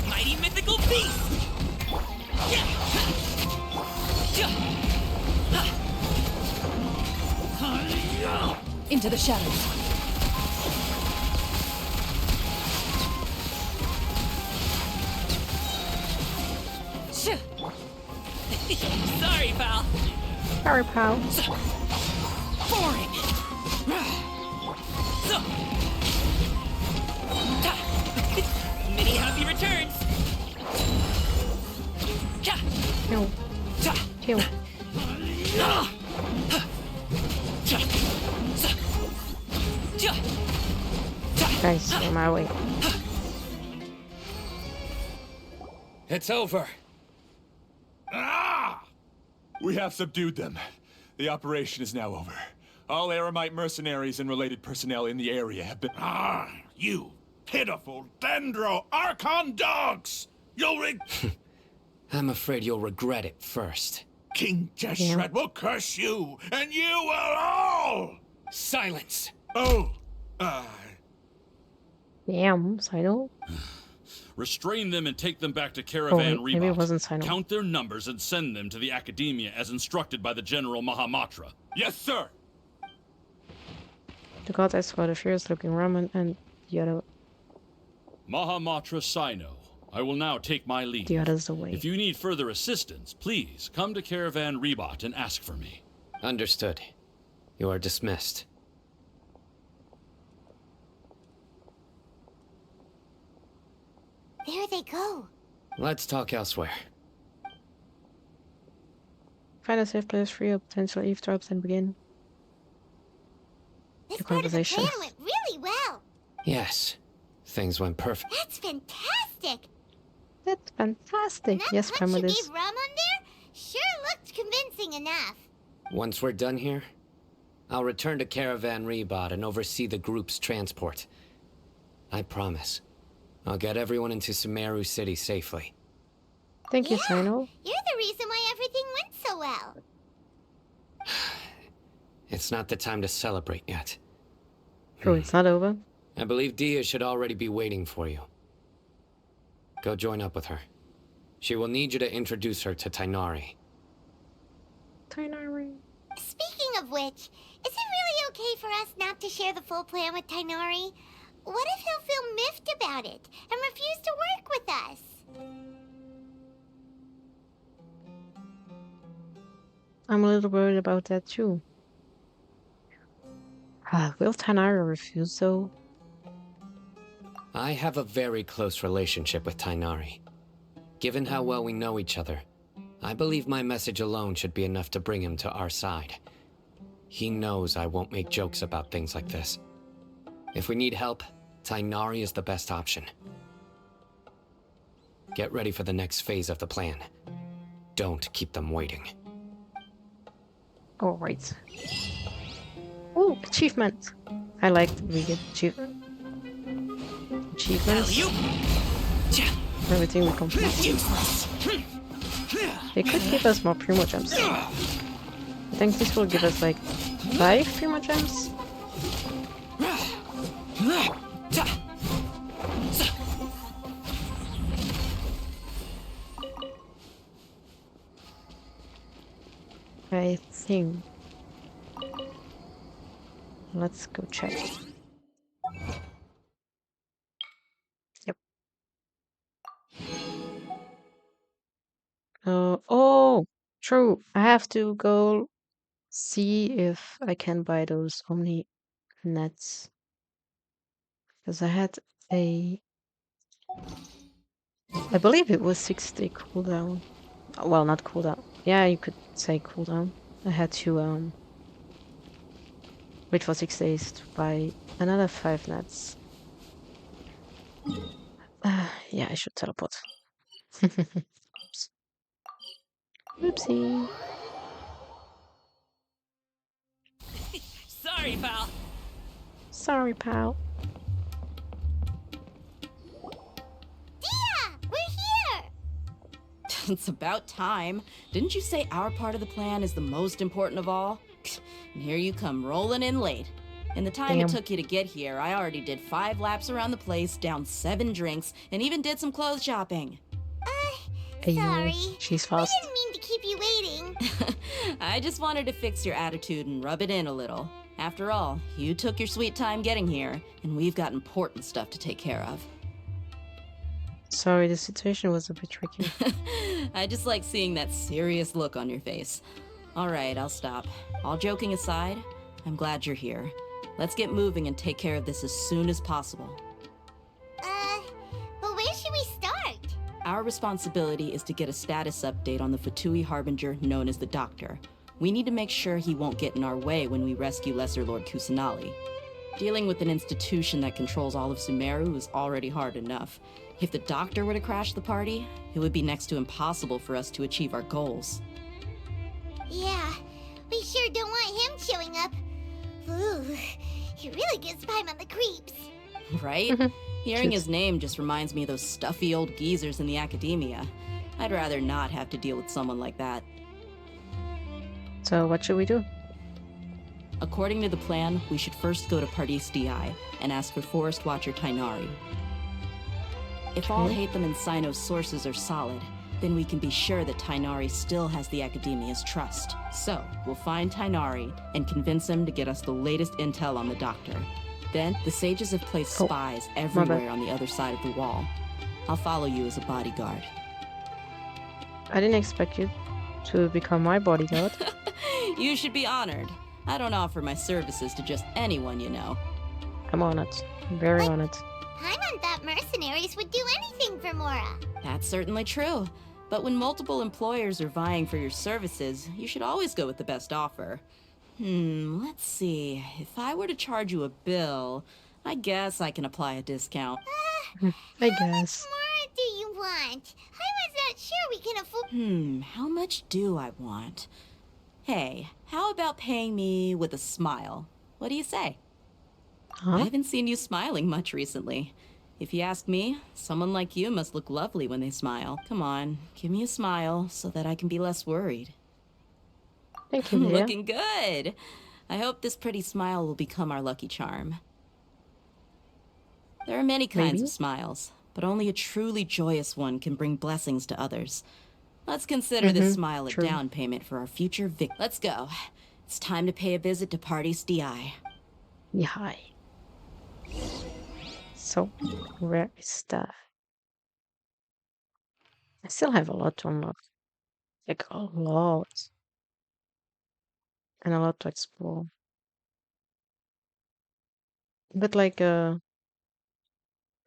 Mighty mythical beast. Into the shadows. Sorry, pal. Sorry, pal. Boring. Many happy returns. No. Kill. Guys, on my way. It's over. Ah! We have subdued them. The operation is now over. All Eremite mercenaries and related personnel in the area have been... Ah, you pitiful Dendro Archon dogs! You'll I'm afraid you'll regret it first. King Jeshret will curse you, and you will all! Silence! Oh, Damn, Sino. Restrain them and take them back to Caravan wait, maybe it Rebot. wasn't Sino. Count their numbers and send them to the Academia as instructed by the General Mahamatra. Yes, sir! The god escort, a fierce-looking Raman, and the other. Mahamatra Sino, I will now take my leave. The other's the way. If you need further assistance, please come to Caravan Rebot and ask for me. Understood. You are dismissed. There they go. Let's talk elsewhere. Find a safe place, free up potential eavesdrops, and begin This the part of the conversation. plan went really well. Yes. Things went perfect. That's fantastic. That's fantastic. That Yes, punch you Primadis. gave Ramon there sure looked convincing enough. Once we're done here, I'll return to Caravan Rebot and oversee the group's transport. I promise. I'll get everyone into Sumeru City safely. Thank you, Sino. You're the reason why everything went so well. It's not the time to celebrate yet. True, it's not over. I believe Dia should already be waiting for you. Go join up with her. She will need you to introduce her to Tainari. Tainari. Speaking of which, is it really okay for us not to share the full plan with Tainari? What if he'll feel miffed about it and refuse to work with us? I'm a little worried about that too. Will Tainari refuse though? I have a very close relationship with Tainari. Given how well we know each other, I believe my message alone should be enough to bring him to our side. He knows I won't make jokes about things like this. If we need help, Tainari is the best option. Get ready for the next phase of the plan. Don't keep them waiting. Alright. Oh, achievement! I like that we get achievements. For everything we complete. They could give us more Primo Gems. I think this will give us like 5 Primo Gems. I think. Let's go check. Yep. Oh, true. I have to go see if I can buy those Omni nets. Because I had I believe it was 6-day cooldown. Well, not cooldown. Yeah, you could say cooldown. I had to wait for 6 days to buy another 5 nets. Yeah, I should teleport. Oops. Oopsie. Sorry, pal. Sorry, pal. Dia! We're here! It's about time. Didn't you say our part of the plan is the most important of all? And here you come rolling in late. In the time Damn. it took you to get here, I already did 5 laps around the place, downed 7 drinks, and even did some clothes shopping. Hey, Sorry. she's We fast. didn't mean to keep you waiting. I just wanted to fix your attitude and rub it in a little. After all, you took your sweet time getting here, and we've got important stuff to take care of. Sorry, the situation was a bit tricky. I just like seeing that serious look on your face. All right, I'll stop. All joking aside, I'm glad you're here. Let's get moving and take care of this as soon as possible. But where should we start? Our responsibility is to get a status update on the Fatui Harbinger known as the Doctor. We need to make sure he won't get in our way when we rescue Lesser Lord Kusanali. Dealing with an institution that controls all of Sumeru is already hard enough. If the Doctor were to crash the party, it would be next to impossible for us to achieve our goals. Yeah, we sure don't want him showing up. Ooh, he really gives Paimon the creeps. Right? Hearing his name just reminds me of those stuffy old geezers in the academia. I'd rather not have to deal with someone like that. So what should we do? According to the plan, we should first go to Pardis Di and ask for Forest Watcher Tainari. If all Hatham and Sino's sources are solid, then we can be sure that Tainari still has the Academia's trust. So, we'll find Tainari and convince him to get us the latest intel on the Doctor. Then, the sages have placed spies everywhere on the other side of the wall. I'll follow you as a bodyguard. I didn't expect you to become my bodyguard. You should be honored. I don't offer my services to just anyone, you know. I'm on it. Very on it. Paimon thought mercenaries would do anything for Mora. That's certainly true. But when multiple employers are vying for your services, you should always go with the best offer. Let's see. If I were to charge you a bill, I guess I can apply a discount. I guess. More do you want? I was not sure we can afford. How much do I want? Hey, how about paying me with a smile? What do you say? Huh? I haven't seen you smiling much recently. If you ask me, someone like you must look lovely when they smile. Come on, give me a smile so that I can be less worried. Thank you, Leah. Looking good. I hope this pretty smile will become our lucky charm. There are many kinds of smiles, but only a truly joyous one can bring blessings to others. Let's consider this smile a down payment for our future Let's go. It's time to pay a visit to Pardis Di. Yeah, hi. So, where is that? I still have a lot to unlock. Like, a lot. And a lot to explore. But like, in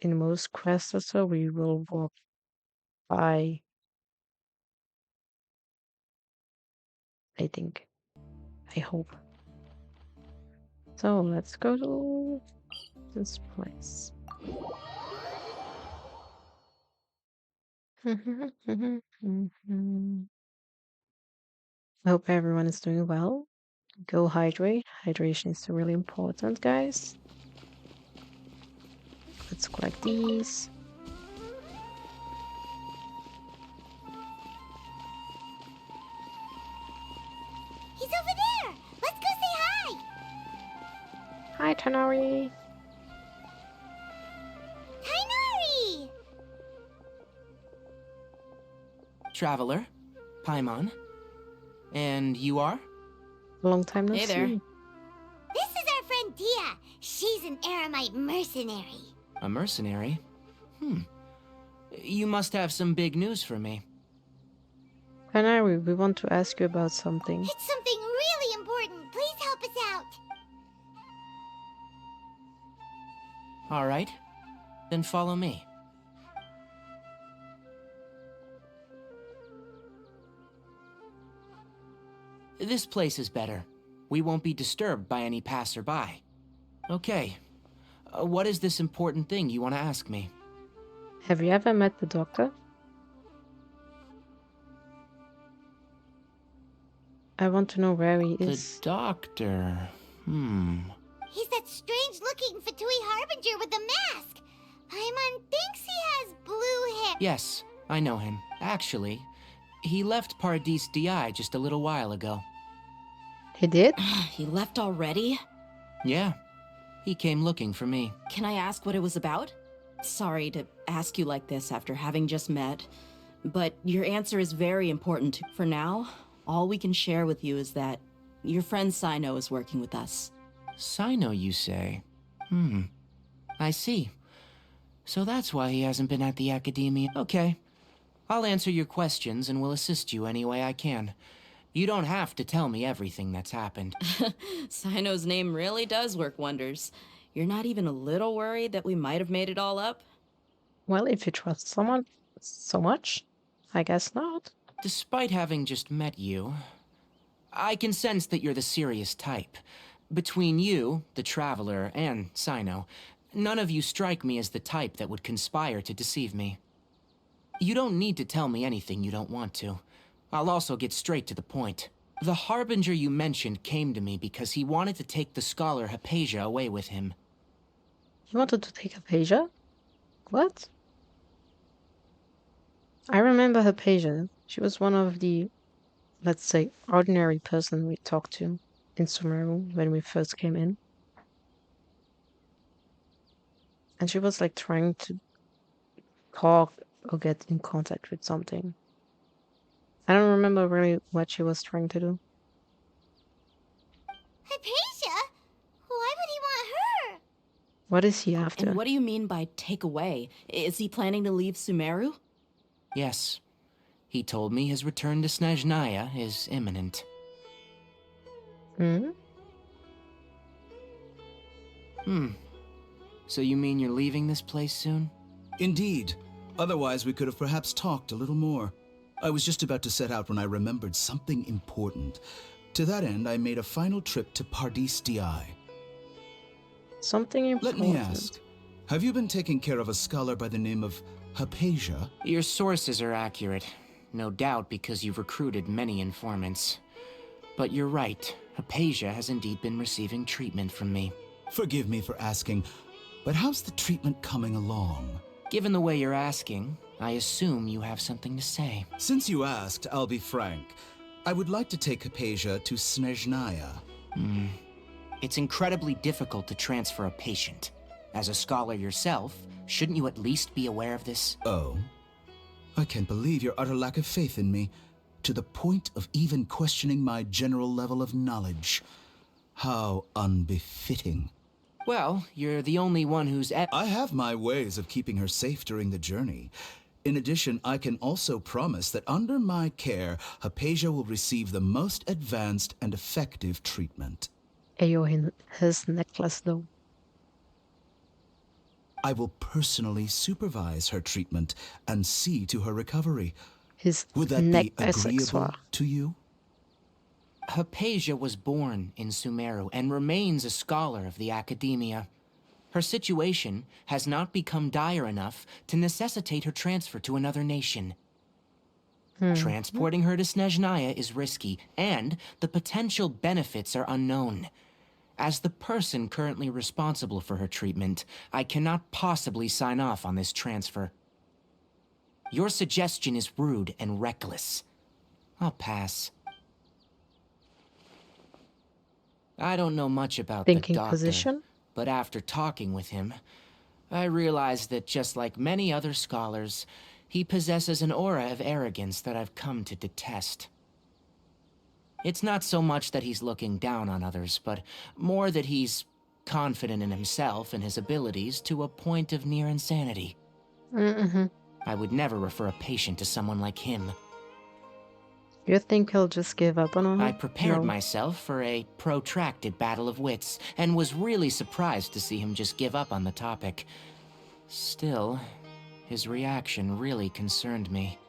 most quests or so, we will walk by, I think. I hope. So, let's go to this place. I hope everyone is doing well. Go hydrate. Hydration is really important, guys. Let's collect these. He's over there. Let's go say hi. Hi, Tanari. Tainari! Traveler, Paimon. And you are? Long time no Hey see. there. This is our friend idea. She's an Aramite mercenary. A mercenary? You must have some big news for me. Canary, we want to ask you about something. It's something really important. Please help us out. All right, then follow me. This place is better. We won't be disturbed by any passerby. Okay, what is this important thing you want to ask me? Have you ever met the doctor? I want to know where he is. The doctor. He's that strange-looking Fatui Harbinger with the mask. Paimon thinks he has blue hair. Yes, I know him. Actually, he left Paradis DI just a little while ago. He did? He left already? Yeah, he came looking for me. Can I ask what it was about? Sorry to ask you like this after having just met, but your answer is very important. For now, all we can share with you is that your friend Sino is working with us. Sino, you say? I see. So that's why he hasn't been at the Academia. Okay. I'll answer your questions and will assist you any way I can. You don't have to tell me everything that's happened. Sino's name really does work wonders. You're not even a little worried that we might have made it all up? Well, if you trust someone so much, I guess not. Despite having just met you, I can sense that you're the serious type. Between you, the Traveler, and Sino, none of you strike me as the type that would conspire to deceive me. You don't need to tell me anything you don't want to. I'll also get straight to the point. The Harbinger you mentioned came to me because he wanted to take the scholar Hypatia away with him. He wanted to take Hypatia? What? I remember Hypatia. She was one of the, let's say, ordinary person we talked to in Sumeru when we first came in. And she was like trying to talk or get in contact with something. I don't remember really what she was trying to do. Hypatia? Why would he want her? What is he after? And what do you mean by take away? Is he planning to leave Sumeru? Yes. He told me his return to Snezhnaya is imminent. So you mean you're leaving this place soon? Indeed. Otherwise, we could have perhaps talked a little more. I was just about to set out when I remembered something important. To that end, I made a final trip to Paradis DI. Something important? Let me ask, have you been taking care of a scholar by the name of Hypatia? Your sources are accurate. No doubt because you've recruited many informants. But you're right. Hypatia has indeed been receiving treatment from me. Forgive me for asking, but how's the treatment coming along? Given the way you're asking, I assume you have something to say. Since you asked, I'll be frank. I would like to take Hypatia to Snezhnaya. It's incredibly difficult to transfer a patient. As a scholar yourself, shouldn't you at least be aware of this? Oh? I can't believe your utter lack of faith in me, to the point of even questioning my general level of knowledge. How unbefitting. Well, you're the only one who's I have my ways of keeping her safe during the journey. In addition, I can also promise that under my care, Hypatia will receive the most advanced and effective treatment. Ayo, his necklace though. I will personally supervise her treatment and see to her recovery. Would that be agreeable to you? Hypatia was born in Sumeru and remains a scholar of the Academia. Her situation has not become dire enough to necessitate her transfer to another nation. Transporting her to Snezhnaya is risky, and the potential benefits are unknown. As the person currently responsible for her treatment, I cannot possibly sign off on this transfer. Your suggestion is rude and reckless. I'll pass. I don't know much about the doctor, position? But after talking with him, I realized that just like many other scholars, he possesses an aura of arrogance that I've come to detest. It's not so much that he's looking down on others, but more that he's confident in himself and his abilities to a point of near insanity. Mm-hmm. I would never refer a patient to someone like him. You think he'll just give up on I her? prepared No. myself for a protracted battle of wits, and was really surprised to see him just give up on the topic. Still, his reaction really concerned me.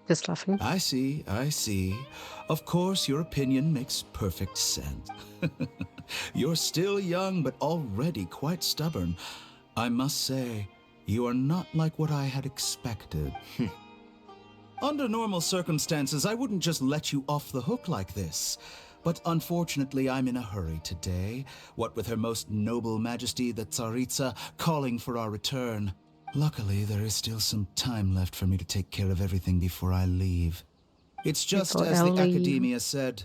Just laughing. I see, I see. Of course, your opinion makes perfect sense. You're still young, but already quite stubborn. I must say, you are not like what I had expected. Under normal circumstances, I wouldn't just let you off the hook like this. But unfortunately, I'm in a hurry today, what with Her Most Noble Majesty the Tsaritsa calling for our return. Luckily, there is still some time left for me to take care of everything before I leave. It's just Before as I the leave. Academia said,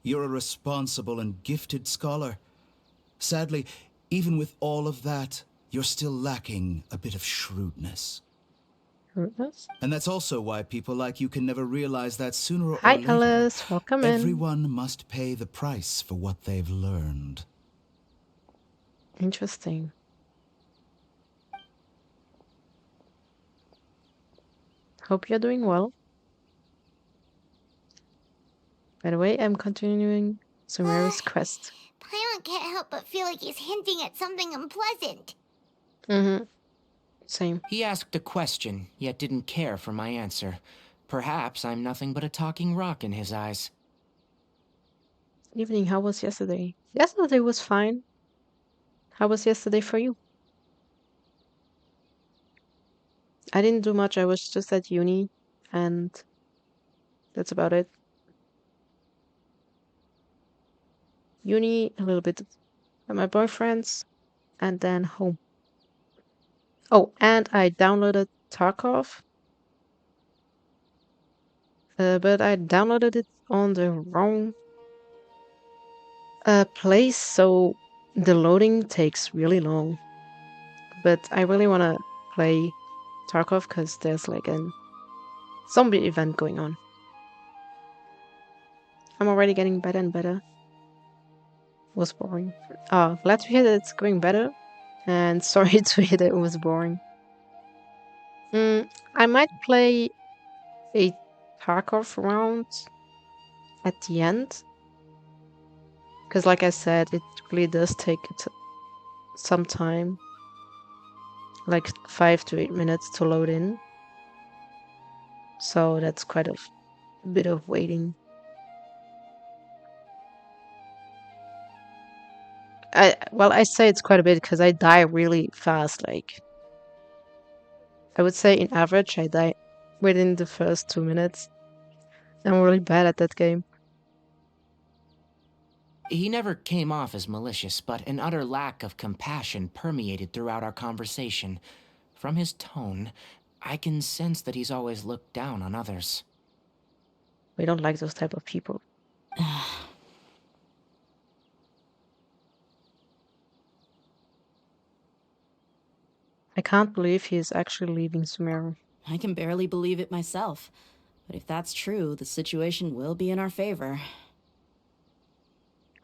you're a responsible and gifted scholar. Sadly, even with all of that, you're still lacking a bit of shrewdness. Shrewdness? And that's also why people like you can never realize that sooner or Hi, later, Alice. Welcome in. everyone must pay the price for what they've learned. Interesting. Hope you're doing well. By the way, I'm continuing Sumeru's quest. Paimon can't help but feel like he's hinting at something unpleasant. Mm-hmm. Same. He asked a question, yet didn't care for my answer. Perhaps I'm nothing but a talking rock in his eyes. Evening, how was yesterday? Yesterday was fine. How was yesterday for you? I didn't do much. I was just at uni, and that's about it. Uni, a little bit at my boyfriend's, and then home. Oh, and I downloaded Tarkov, but I downloaded it on the wrong place, so the loading takes really long. But I really want to play Tarkov because there's like a zombie event going on. I'm already getting better and better. Was boring. Oh, glad to hear that it's going better. And sorry to hear that it was boring. I might play a Tarkov round at the end. Because like I said, it really does take some time. Like 5 to 8 minutes to load in. So that's quite a bit of waiting. I say it's quite a bit because I die really fast. Like, I would say in average, I die within the first 2 minutes. I'm really bad at that game. He never came off as malicious, but an utter lack of compassion permeated throughout our conversation. From his tone, I can sense that he's always looked down on others. We don't like those type of people. I can't believe he is actually leaving Sumeru. I can barely believe it myself. But if that's true, the situation will be in our favor.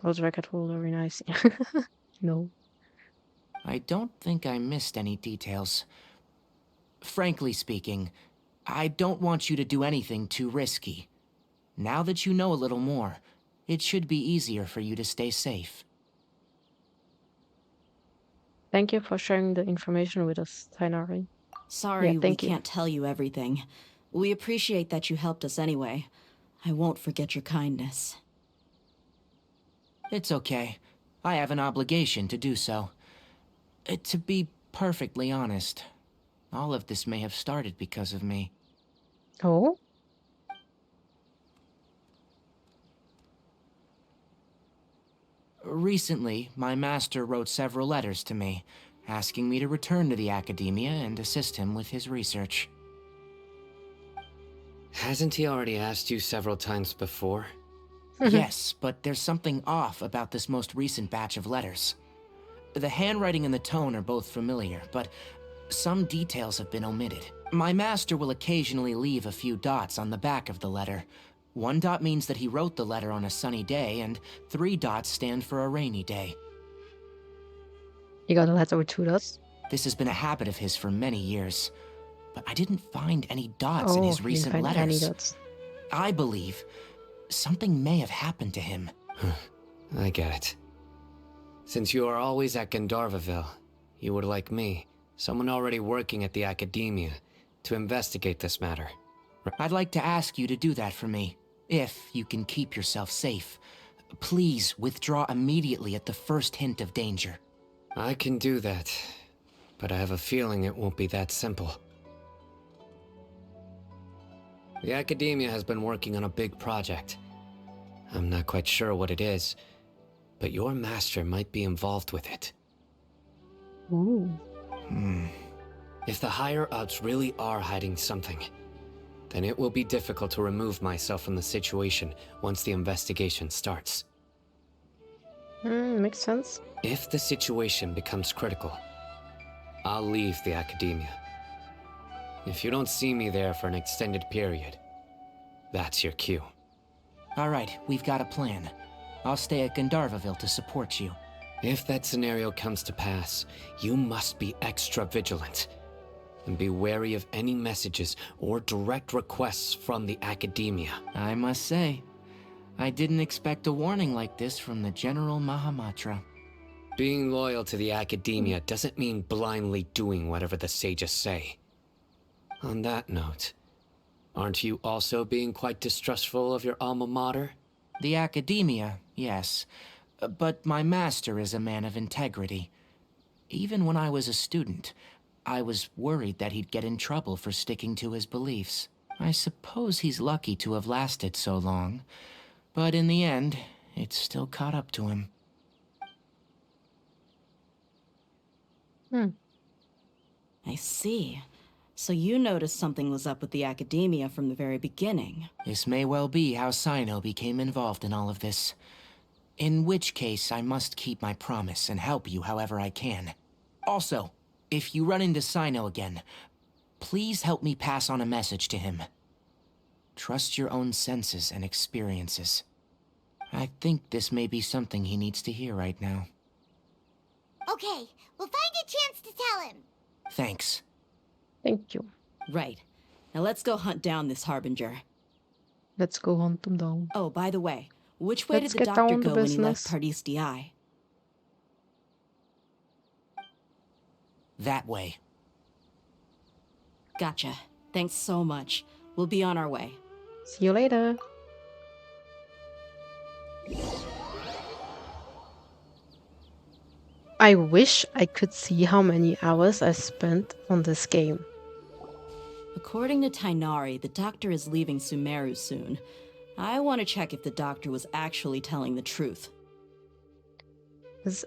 World record holder, very nice. No. I don't think I missed any details. Frankly speaking, I don't want you to do anything too risky. Now that you know a little more, it should be easier for you to stay safe. Thank you for sharing the information with us, Tainari. Sorry, we thank you. can't tell you everything. We appreciate that you helped us anyway. I won't forget your kindness. It's okay. I have an obligation to do so. To be perfectly honest, all of this may have started because of me. Oh? Recently, my master wrote several letters to me, asking me to return to the Academia and assist him with his research. Hasn't he already asked you several times before? Yes, but there's something off about this most recent batch of letters. The handwriting and the tone are both familiar, but Some details have been omitted. My master will occasionally leave a few dots on the back of the letter. 1 dot means that he wrote the letter on a sunny day, and 3 dots stand for a rainy day. You got a letter with 2 dots? This has been a habit of his for many years, but I didn't find any dots in Oh, his you didn't recent find any letters. dots. I believe something may have happened to him. I get it. Since you are always at Gandharvaville, you would like me, someone already working at the Academia, to investigate this matter. I'd like to ask you to do that for me, if you can keep yourself safe. Please withdraw immediately at the first hint of danger. I can do that, but I have a feeling it won't be that simple. The Academia has been working on a big project. I'm not quite sure what it is, but your master might be involved with it. Ooh. If the higher-ups really are hiding something, then it will be difficult to remove myself from the situation once the investigation starts. Makes sense. If the situation becomes critical, I'll leave the Academia. If you don't see me there for an extended period, that's your cue. All right, we've got a plan. I'll stay at Gandharvaville to support you. If that scenario comes to pass, you must be extra vigilant. And be wary of any messages or direct requests from the Academia. I must say, I didn't expect a warning like this from the General Mahamatra. Being loyal to the Academia doesn't mean blindly doing whatever the sages say. On that note, aren't you also being quite distrustful of your alma mater? The Academia, yes. But my master is a man of integrity. Even when I was a student, I was worried that he'd get in trouble for sticking to his beliefs. I suppose he's lucky to have lasted so long. But in the end, it still caught up to him. I see. So you noticed something was up with the Academia from the very beginning. This may well be how Sino became involved in all of this. In which case, I must keep my promise and help you however I can. Also, if you run into Sino again, please help me pass on a message to him. Trust your own senses and experiences. I think this may be something he needs to hear right now. Okay, we'll find a chance to tell him. Thanks. Thank you. Right. Now let's go hunt down this Harbinger. Let's go hunt them down. Oh, by the way, which way Let's did the get doctor down to go when he left business. Pardis DI? That way. Gotcha. Thanks so much. We'll be on our way. See you later. I wish I could see how many hours I spent on this game. According to Tainari, the doctor is leaving Sumeru soon. I want to check if the doctor was actually telling the truth. 'Cause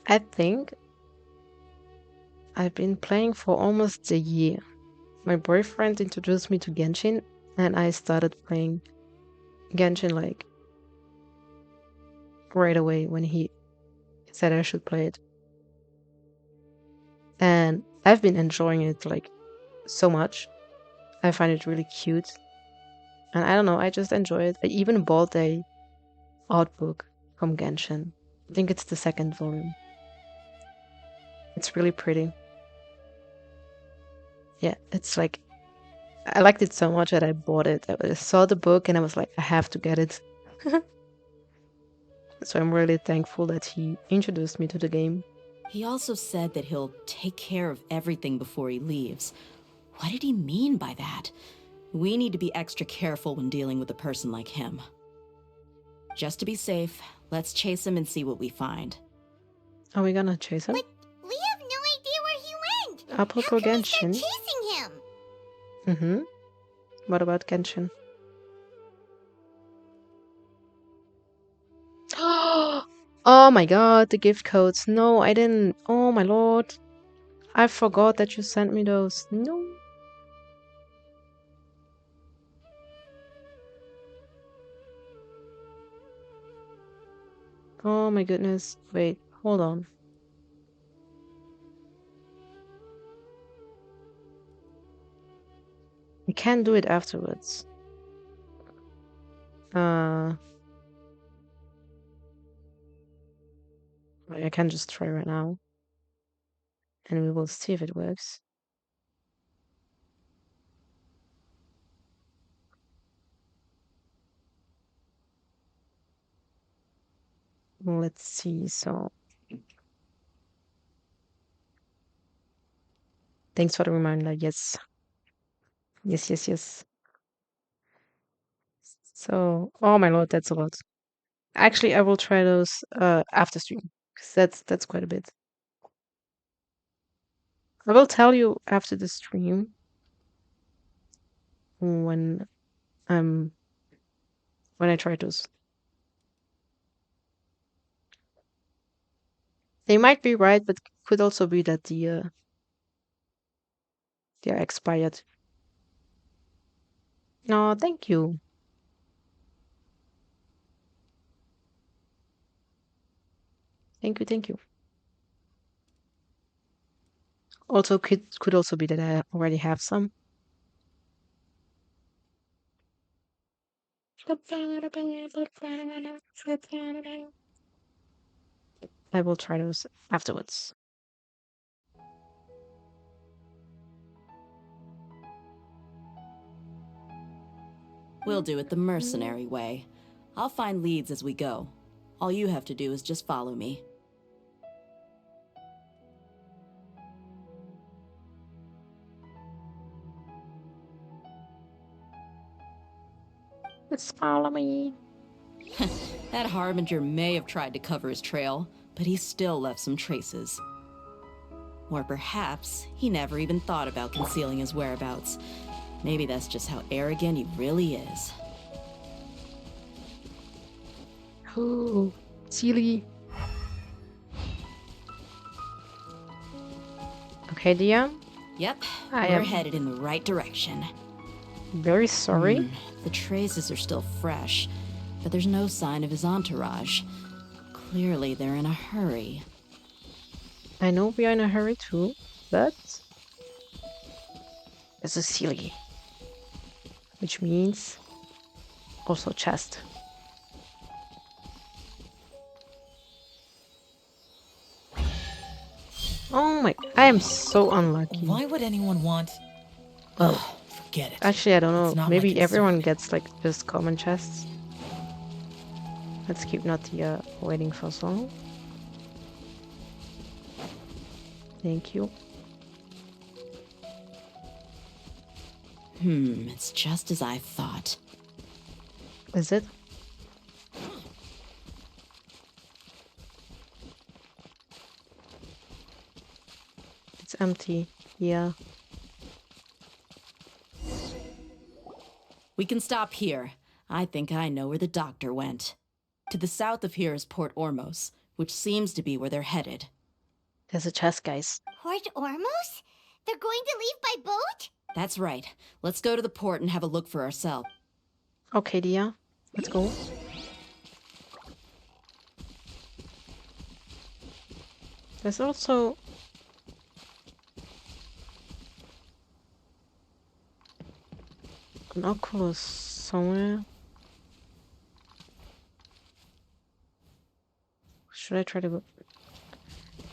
I think I've been playing for almost a year. My boyfriend introduced me to Genshin, and I started playing Genshin like right away when he said I should play it. And I've been enjoying it like so much. I find it really cute. And I don't know, I just enjoy it. I even bought a art book from Genshin. I think it's the 2nd volume. It's really pretty. Yeah, it's like I liked it so much that I bought it. I saw the book and I was like, I have to get it. So I'm really thankful that he introduced me to the game. He also said that he'll take care of everything before he leaves. What did he mean by that? We need to be extra careful when dealing with a person like him. Just to be safe, let's chase him and see what we find. Are we gonna chase him? But we have no idea where he went. Apropos How can we start Genshin. chasing him? Mm-hmm. What about Genshin? Oh my god, the gift codes. No, I didn't. Oh my lord. I forgot that you sent me those. No. Oh my goodness. Wait, hold on. We can do it afterwards. I can just try right now. And we will see if it works. Let's see, so... Thanks for the reminder, yes. Yes. So, oh my lord, that's a lot. Actually, I will try those after stream, because that's quite a bit. I will tell you after the stream when I try those. They might be right, but could also be that they're expired. No, thank you. Thank you. Also, could also be that I already have some. I will try those afterwards. We'll do it the mercenary way. I'll find leads as we go. All you have to do is just follow me. Just follow me. That Harbinger may have tried to cover his trail, but he still left some traces. Or perhaps he never even thought about concealing his whereabouts. Maybe that's just how arrogant he really is. Oh, silly. Okay, Dia. Yep, I we're am headed in the right direction. very sorry. The traces are still fresh, but there's no sign of his entourage. Clearly, they're in a hurry. I know we are in a hurry too, but this is silly, which means also chest. Oh my! I am so unlucky. Why would anyone want? Oh, forget it. Actually, I don't It's know. not my Maybe concern. everyone gets like just common chests. Let's keep Natia waiting for so long. Thank you. It's just as I thought. Is it? It's empty. Yeah. We can stop here. I think I know where the doctor went. To the south of here is Port Ormos, which seems to be where they're headed. There's a chest, guys. Port Ormos? They're going to leave by boat? That's right. Let's go to the port and have a look for ourselves. Okay, Dia. Let's go. There's also... an Oculus somewhere. Should I try to go?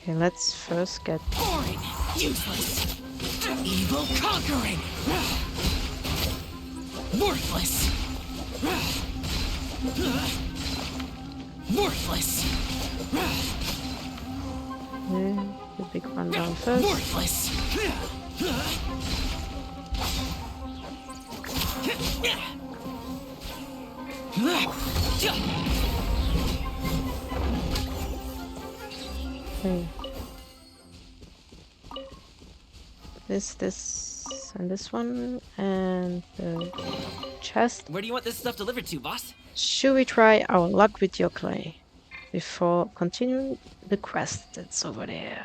Okay, let's first get... Boring, useless, evil conquering, worthless, worthless, the big one down first. worthless. Okay. This, and this one, and the chest. Where do you want this stuff delivered to, boss? Should we try our luck with your clay before continuing the quest that's over there?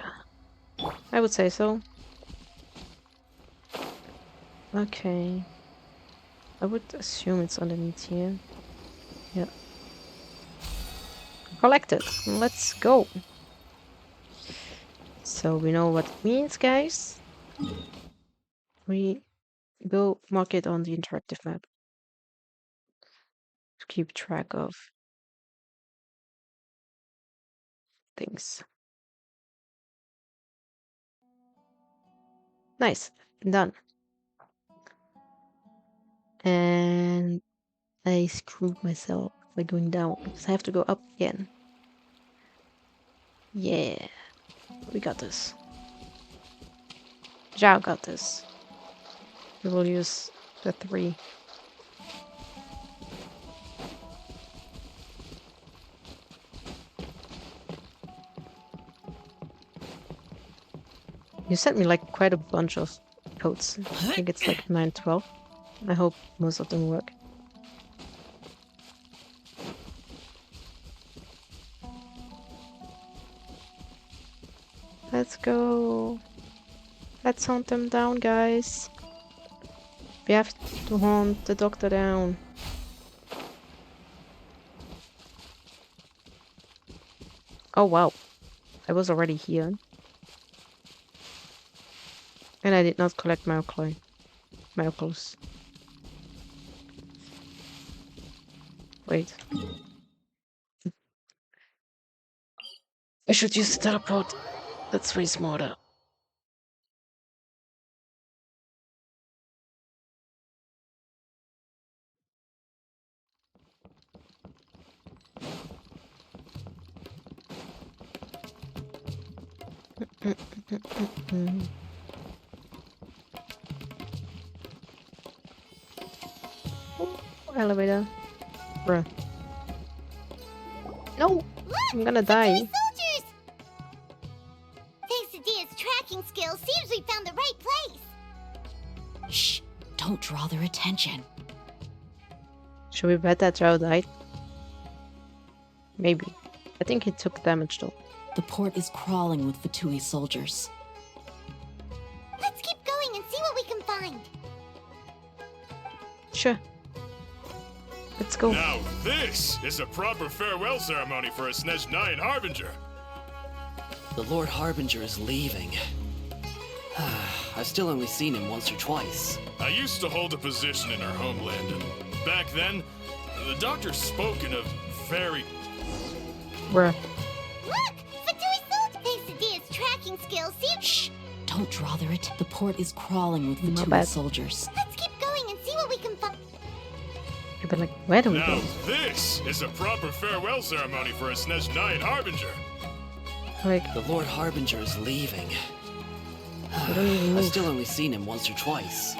I would say so. Okay. I would assume it's underneath here. Yeah. Collected. Let's go. So we know what it means, guys. We Go mark it on the interactive map to keep track of things. Nice. Done. And I screwed myself by going down because I have to go up again. Yeah. We got this. Zhao got this. We will use the 3. You sent me like quite a bunch of codes. I think it's like 9, 12. I hope most of them work. Let's go. Let's hunt them down, guys. We have to hunt the doctor down. Oh wow. I was already here. And I did not collect my Oculus. Wait. I should use the teleport. That's way smarter. Elevator. Bruh. No! Look, I'm gonna die. soldiers! Thanks to Dia's tracking skills, seems we found the right place. Shh, don't draw their attention. Should we bet that Zhao died? Maybe. I think he took damage though. The port is crawling with Fatui soldiers. Let's keep going and see what we can find. Sure. Let's go. Now this is a proper farewell ceremony for a Snezhnayan Harbinger. The Lord Harbinger is leaving. I've still only seen him once or twice. I used to hold a position in our homeland, and back then, the doctor spoke in a very... Bruh. Look! Fatui soldiers! Thanks to Dia's tracking skills, seems... Shh! Don't draw their attention. The port is crawling with Fatui bad. soldiers. Let's keep going and see what we can find. Yeah, but like, where do we Now go? this is a proper farewell ceremony for a Snezhnayan Harbinger. Like, The Lord Harbinger is leaving. I don't even I've move. still only seen him once or twice.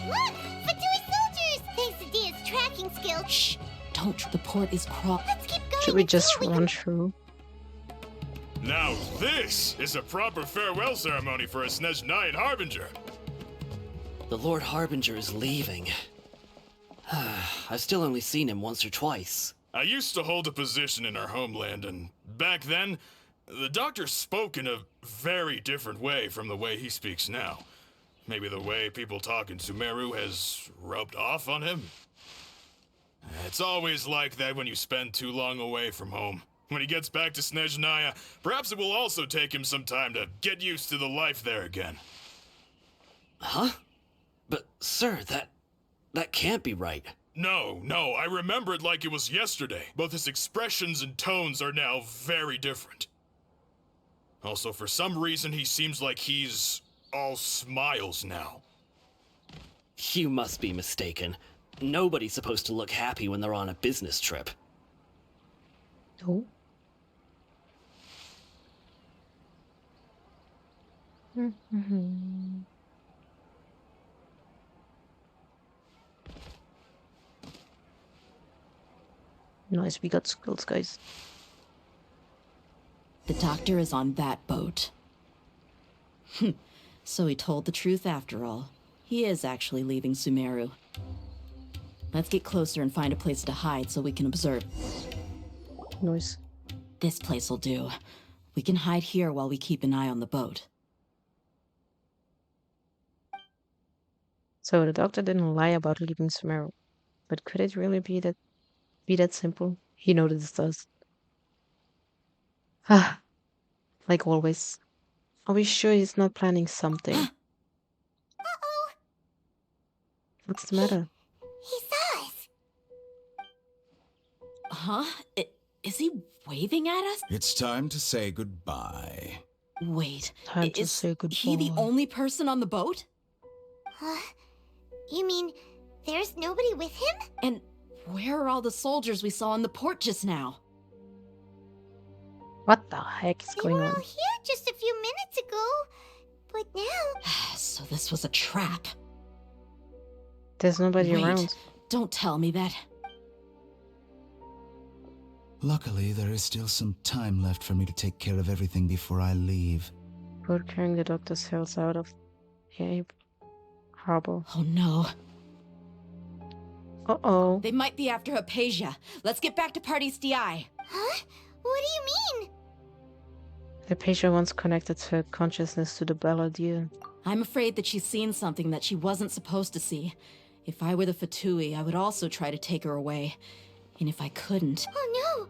Look! Fatui soldiers! Thanks to Dia's tracking skills. Shh! Don't. The port is crawling. Let's keep going. Should we and see just what we run can... through? Now this is a proper farewell ceremony for a Snezhnayan Harbinger. The Lord Harbinger is leaving. I've still only seen him once or twice. I used to hold a position in our homeland, and back then, the doctor spoke in a very different way from the way he speaks now. Maybe the way people talk in Sumeru has rubbed off on him? It's always like that when you spend too long away from home. When he gets back to Snezhnaya, perhaps it will also take him some time to get used to the life there again. Huh? But, sir, that can't be right. No, I remember it like it was yesterday. Both his expressions and tones are now very different. Also, for some reason, he seems like he's all smiles now. You must be mistaken. Nobody's supposed to look happy when they're on a business trip. No. Nice, we got skills, guys. The doctor is on that boat. So he told the truth after all. He is actually leaving Sumeru. Let's get closer and find a place to hide so we can observe. Nice. This place will do. We can hide here while we keep an eye on the boat. So the doctor didn't lie about leaving Sumeru. But could it really be that simple? He noticed us. Ah, like always. Are we sure he's not planning something? What's the matter? He saw us. Huh? Is he waving at us? It's time to say goodbye. Wait, Time to is say goodbye. he the only person on the boat? You mean there's nobody with him? And where are all the soldiers we saw in the port just now? What the heck is They going were on? all here just a few minutes ago. But now... So this was a trap. There's nobody Wait, around. don't tell me that. Luckily, there is still some time left for me to take care of everything before I leave. Boat carrying the doctor sails out of the harbor. Oh no. Uh-oh. They might be after Hypatia. Let's get back to Party's DI. Huh? What do you mean? Hypatia once connected her consciousness to the Balladeer. I'm afraid that she's seen something that she wasn't supposed to see. If I were the Fatui, I would also try to take her away. And if I couldn't... Oh no!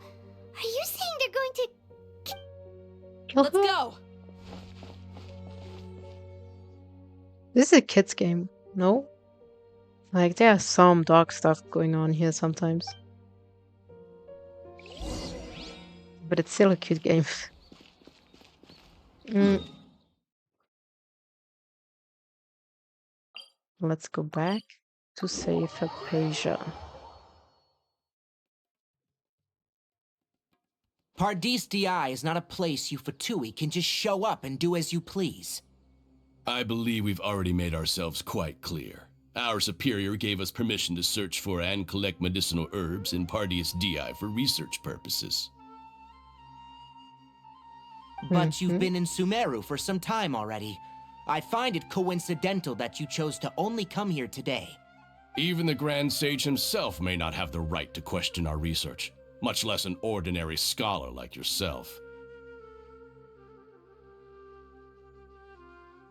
Are you saying they're going to... Kill Let's her? go! This is a kid's game, no? Like, there's some dark stuff going on here sometimes. But it's still a cute game. Let's go back to save Hypatia. Pardis DI is not a place you Fatui can just show up and do as you please. I believe we've already made ourselves quite clear. Our superior gave us permission to search for and collect medicinal herbs in Pardius DI for research purposes. But you've been in Sumeru for some time already. I find it coincidental that you chose to only come here today. Even the Grand Sage himself may not have the right to question our research, much less an ordinary scholar like yourself.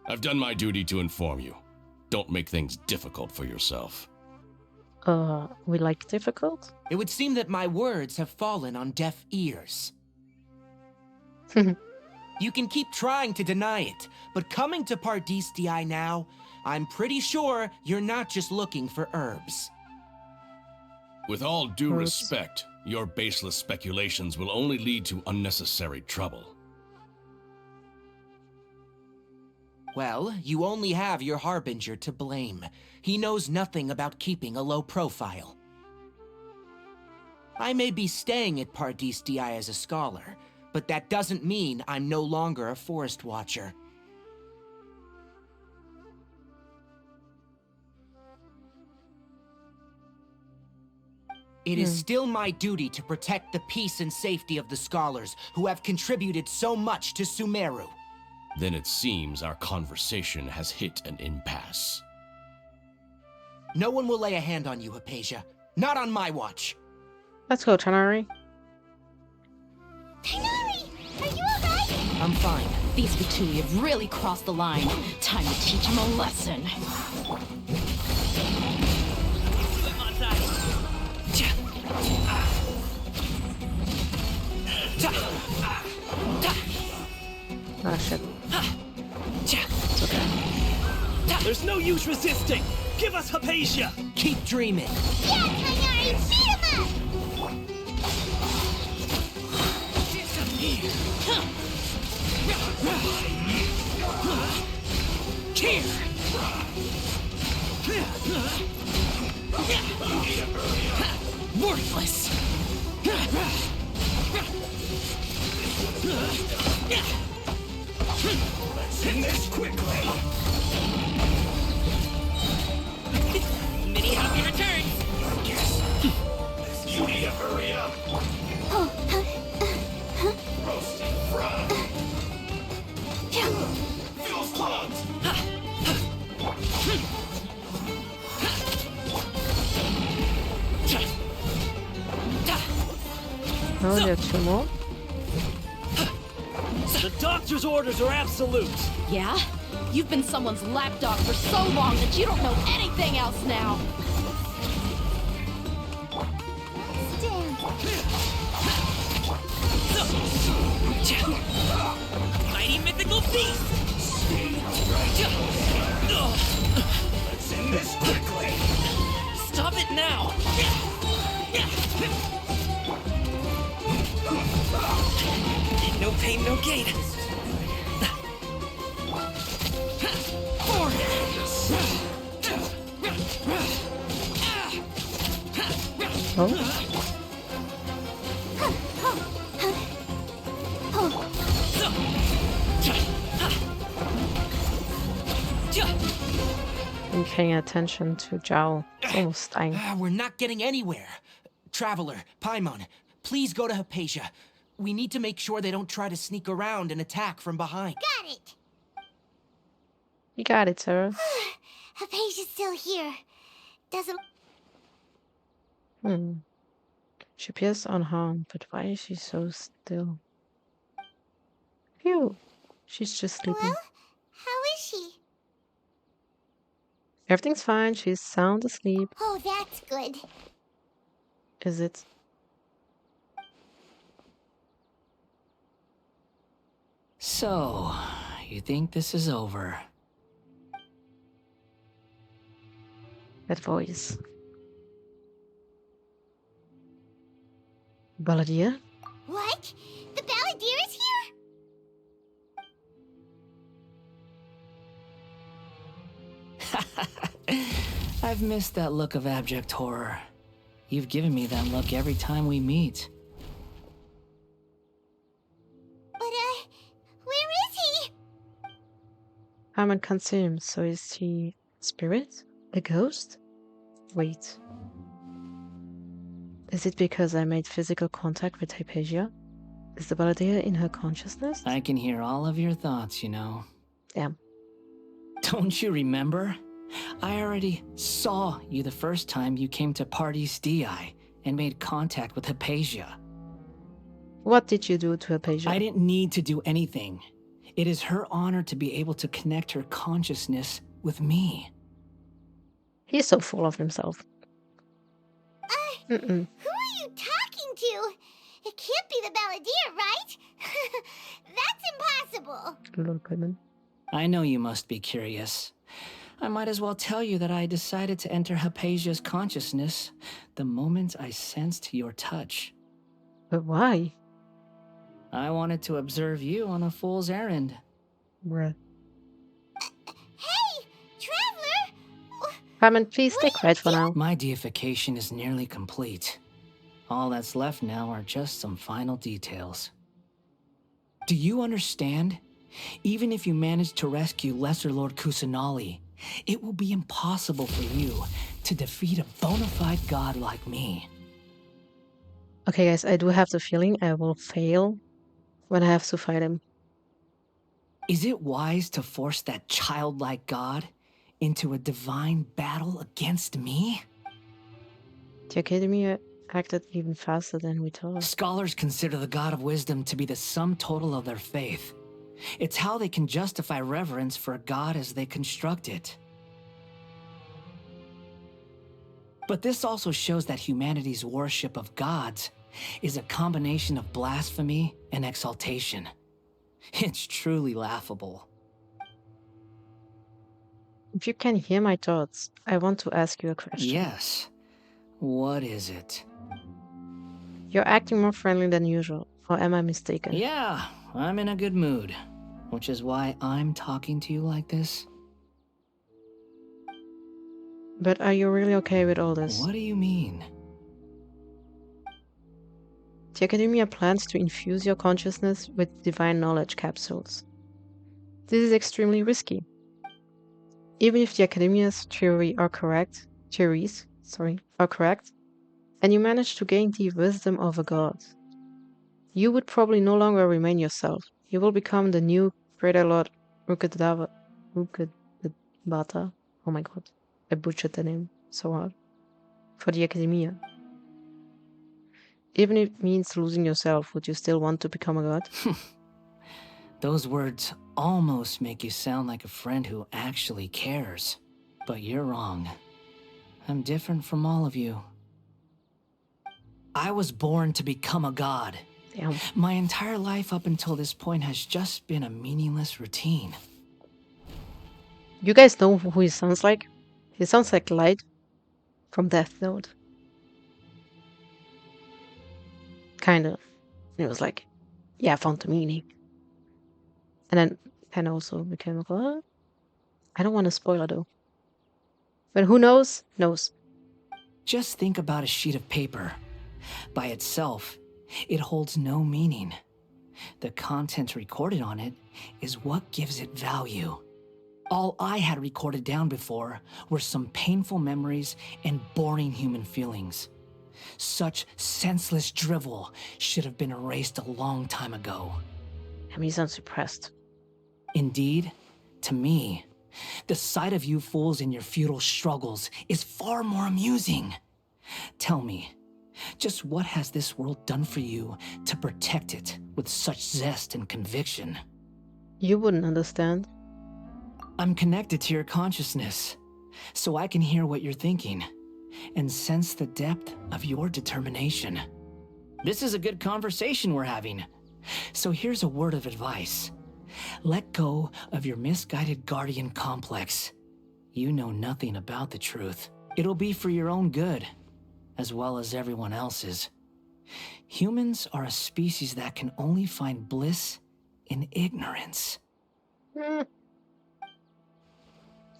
I've done my duty to inform you. Don't make things difficult for yourself. We like difficult? It would seem that my words have fallen on deaf ears. You can keep trying to deny it, but coming to Pardis DI now, I'm pretty sure you're not just looking for herbs. With all due respect, your baseless speculations will only lead to unnecessary trouble. Well, you only have your Harbinger to blame. He knows nothing about keeping a low profile. I may be staying at Pardis DI as a scholar, but that doesn't mean I'm no longer a Forest Watcher. It is still my duty to protect the peace and safety of the scholars who have contributed so much to Sumeru. Then it seems our conversation has hit an impasse. No one will lay a hand on you, Hypatia. Not on my watch. Let's go, Tanari. Tanari! Are you alright? I'm fine. These Fatui have really crossed the line. Time to teach them a lesson. Ah, shit. It's okay. There's no use resisting! Give us Hypatia! Keep dreaming. Yeah, Tanari! Beat him up! Here! Worthless! Let's end this quickly! Many happy returns! I guess you need to hurry up! Roasting frog! Feels clogged! Oh, there are two more. The doctor's orders are absolute! Yeah? You've been someone's lapdog for so long that you don't know anything else now! Mighty mythical beast! Let's end this quickly! Stop it now! No pain, no gain. I'm paying attention to Zhao. It's almost dying. We're not getting anywhere. Traveler, Paimon, please go to Hypatia. We need to make sure they don't try to sneak around and attack from behind. Got it! You got it, Sarah. Hypatia's still here. Doesn't... She appears unharmed, but why is she so still? Phew. She's just sleeping. Well, how is she? Everything's fine. She's sound asleep. Oh, that's good. Is it? So, you think this is over? That voice. Balladeer? What? The Balladeer is here? I've missed that look of abject horror. You've given me that look every time we meet. But, where is he? Paimon can't see him, so is he a spirit? A ghost? Wait. Is it because I made physical contact with Hypatia? Is the Balladeer in her consciousness? I can hear all of your thoughts, you know. Damn. Don't you remember? I already saw you the first time you came to Party's DI and made contact with Hypatia. What did you do to Hypatia? I didn't need to do anything. It is her honor to be able to connect her consciousness with me. He's so full of himself. Who are you talking to? It can't be the Balladeer, right? That's impossible. Little Paimon. I know you must be curious. I might as well tell you that I decided to enter Hypatia's consciousness the moment I sensed your touch. But why? I wanted to observe you on a fool's errand. Bruh. Hey, Traveler! Paimon, please stay quiet for now. My deification is nearly complete. All that's left now are just some final details. Do you understand? Even if you manage to rescue Lesser Lord Kusanali, it will be impossible for you to defeat a bona fide god like me. Okay, guys, I do have the feeling I will fail when I have to fight him. Is it wise to force that childlike god into a divine battle against me? The Academy acted even faster than we thought. Scholars consider the god of wisdom to be the sum total of their faith. It's how they can justify reverence for a god as they construct it. But this also shows that humanity's worship of gods is a combination of blasphemy and exaltation. It's truly laughable. If you can hear my thoughts, I want to ask you a question. Yes. What is it? You're acting more friendly than usual, or am I mistaken? Yeah, I'm in a good mood, which is why I'm talking to you like this. But are you really okay with all this? What do you mean? The Academia plans to infuse your consciousness with divine knowledge capsules. This is extremely risky. Even if the Academia's theories are correct, and you manage to gain the wisdom of a god, you would probably no longer remain yourself. You will become the new Greater Lord Ukadabata. Oh my god, I butchered the name so hard. For the Academia. Even if it means losing yourself, would you still want to become a god? Those words almost make you sound like a friend who actually cares. But you're wrong. I'm different from all of you. I was born to become a god. Damn. My entire life up until this point has just been a meaningless routine. You guys know who he sounds like? He sounds like Light from Death Note. Kind of. And it was like, yeah, I found the meaning. And then kind of also became like, what? I don't want to spoil it though. But who knows? Knows. Just think about a sheet of paper. By itself, it holds no meaning. The content recorded on it is what gives it value. All I had recorded down before were some painful memories and boring human feelings. Such senseless drivel should have been erased a long time ago. I mean, he sounds suppressed. Indeed, to me, the sight of you fools in your futile struggles is far more amusing. Tell me, just what has this world done for you to protect it with such zest and conviction? You wouldn't understand. I'm connected to your consciousness, so I can hear what you're thinking and sense the depth of your determination. This is a good conversation we're having. So here's a word of advice. Let go of your misguided guardian complex. You know nothing about the truth. It'll be for your own good, as well as everyone else's. Humans are a species that can only find bliss in ignorance.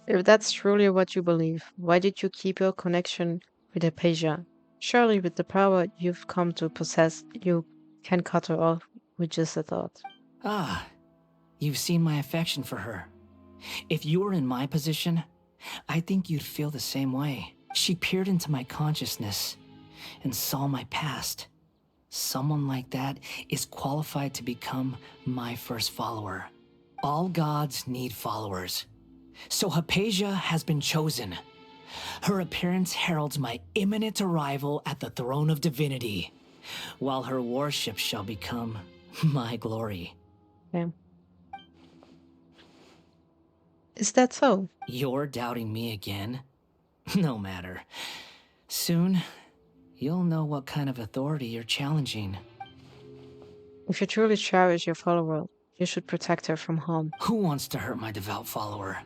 If that's truly what you believe, why did you keep your connection with Hypatia? Surely with the power you've come to possess, you can cut her off with just a thought. Ah, you've seen my affection for her. If you were in my position, I think you'd feel the same way. She peered into my consciousness and saw my past. Someone like that is qualified to become my first follower. All gods need followers. So Hypatia has been chosen. Her appearance heralds my imminent arrival at the throne of divinity, while her worship shall become my glory. Okay. Is that so? You're doubting me again? No matter. Soon, you'll know what kind of authority you're challenging. If you truly cherish your follower, you should protect her from harm. Who wants to hurt my devout follower?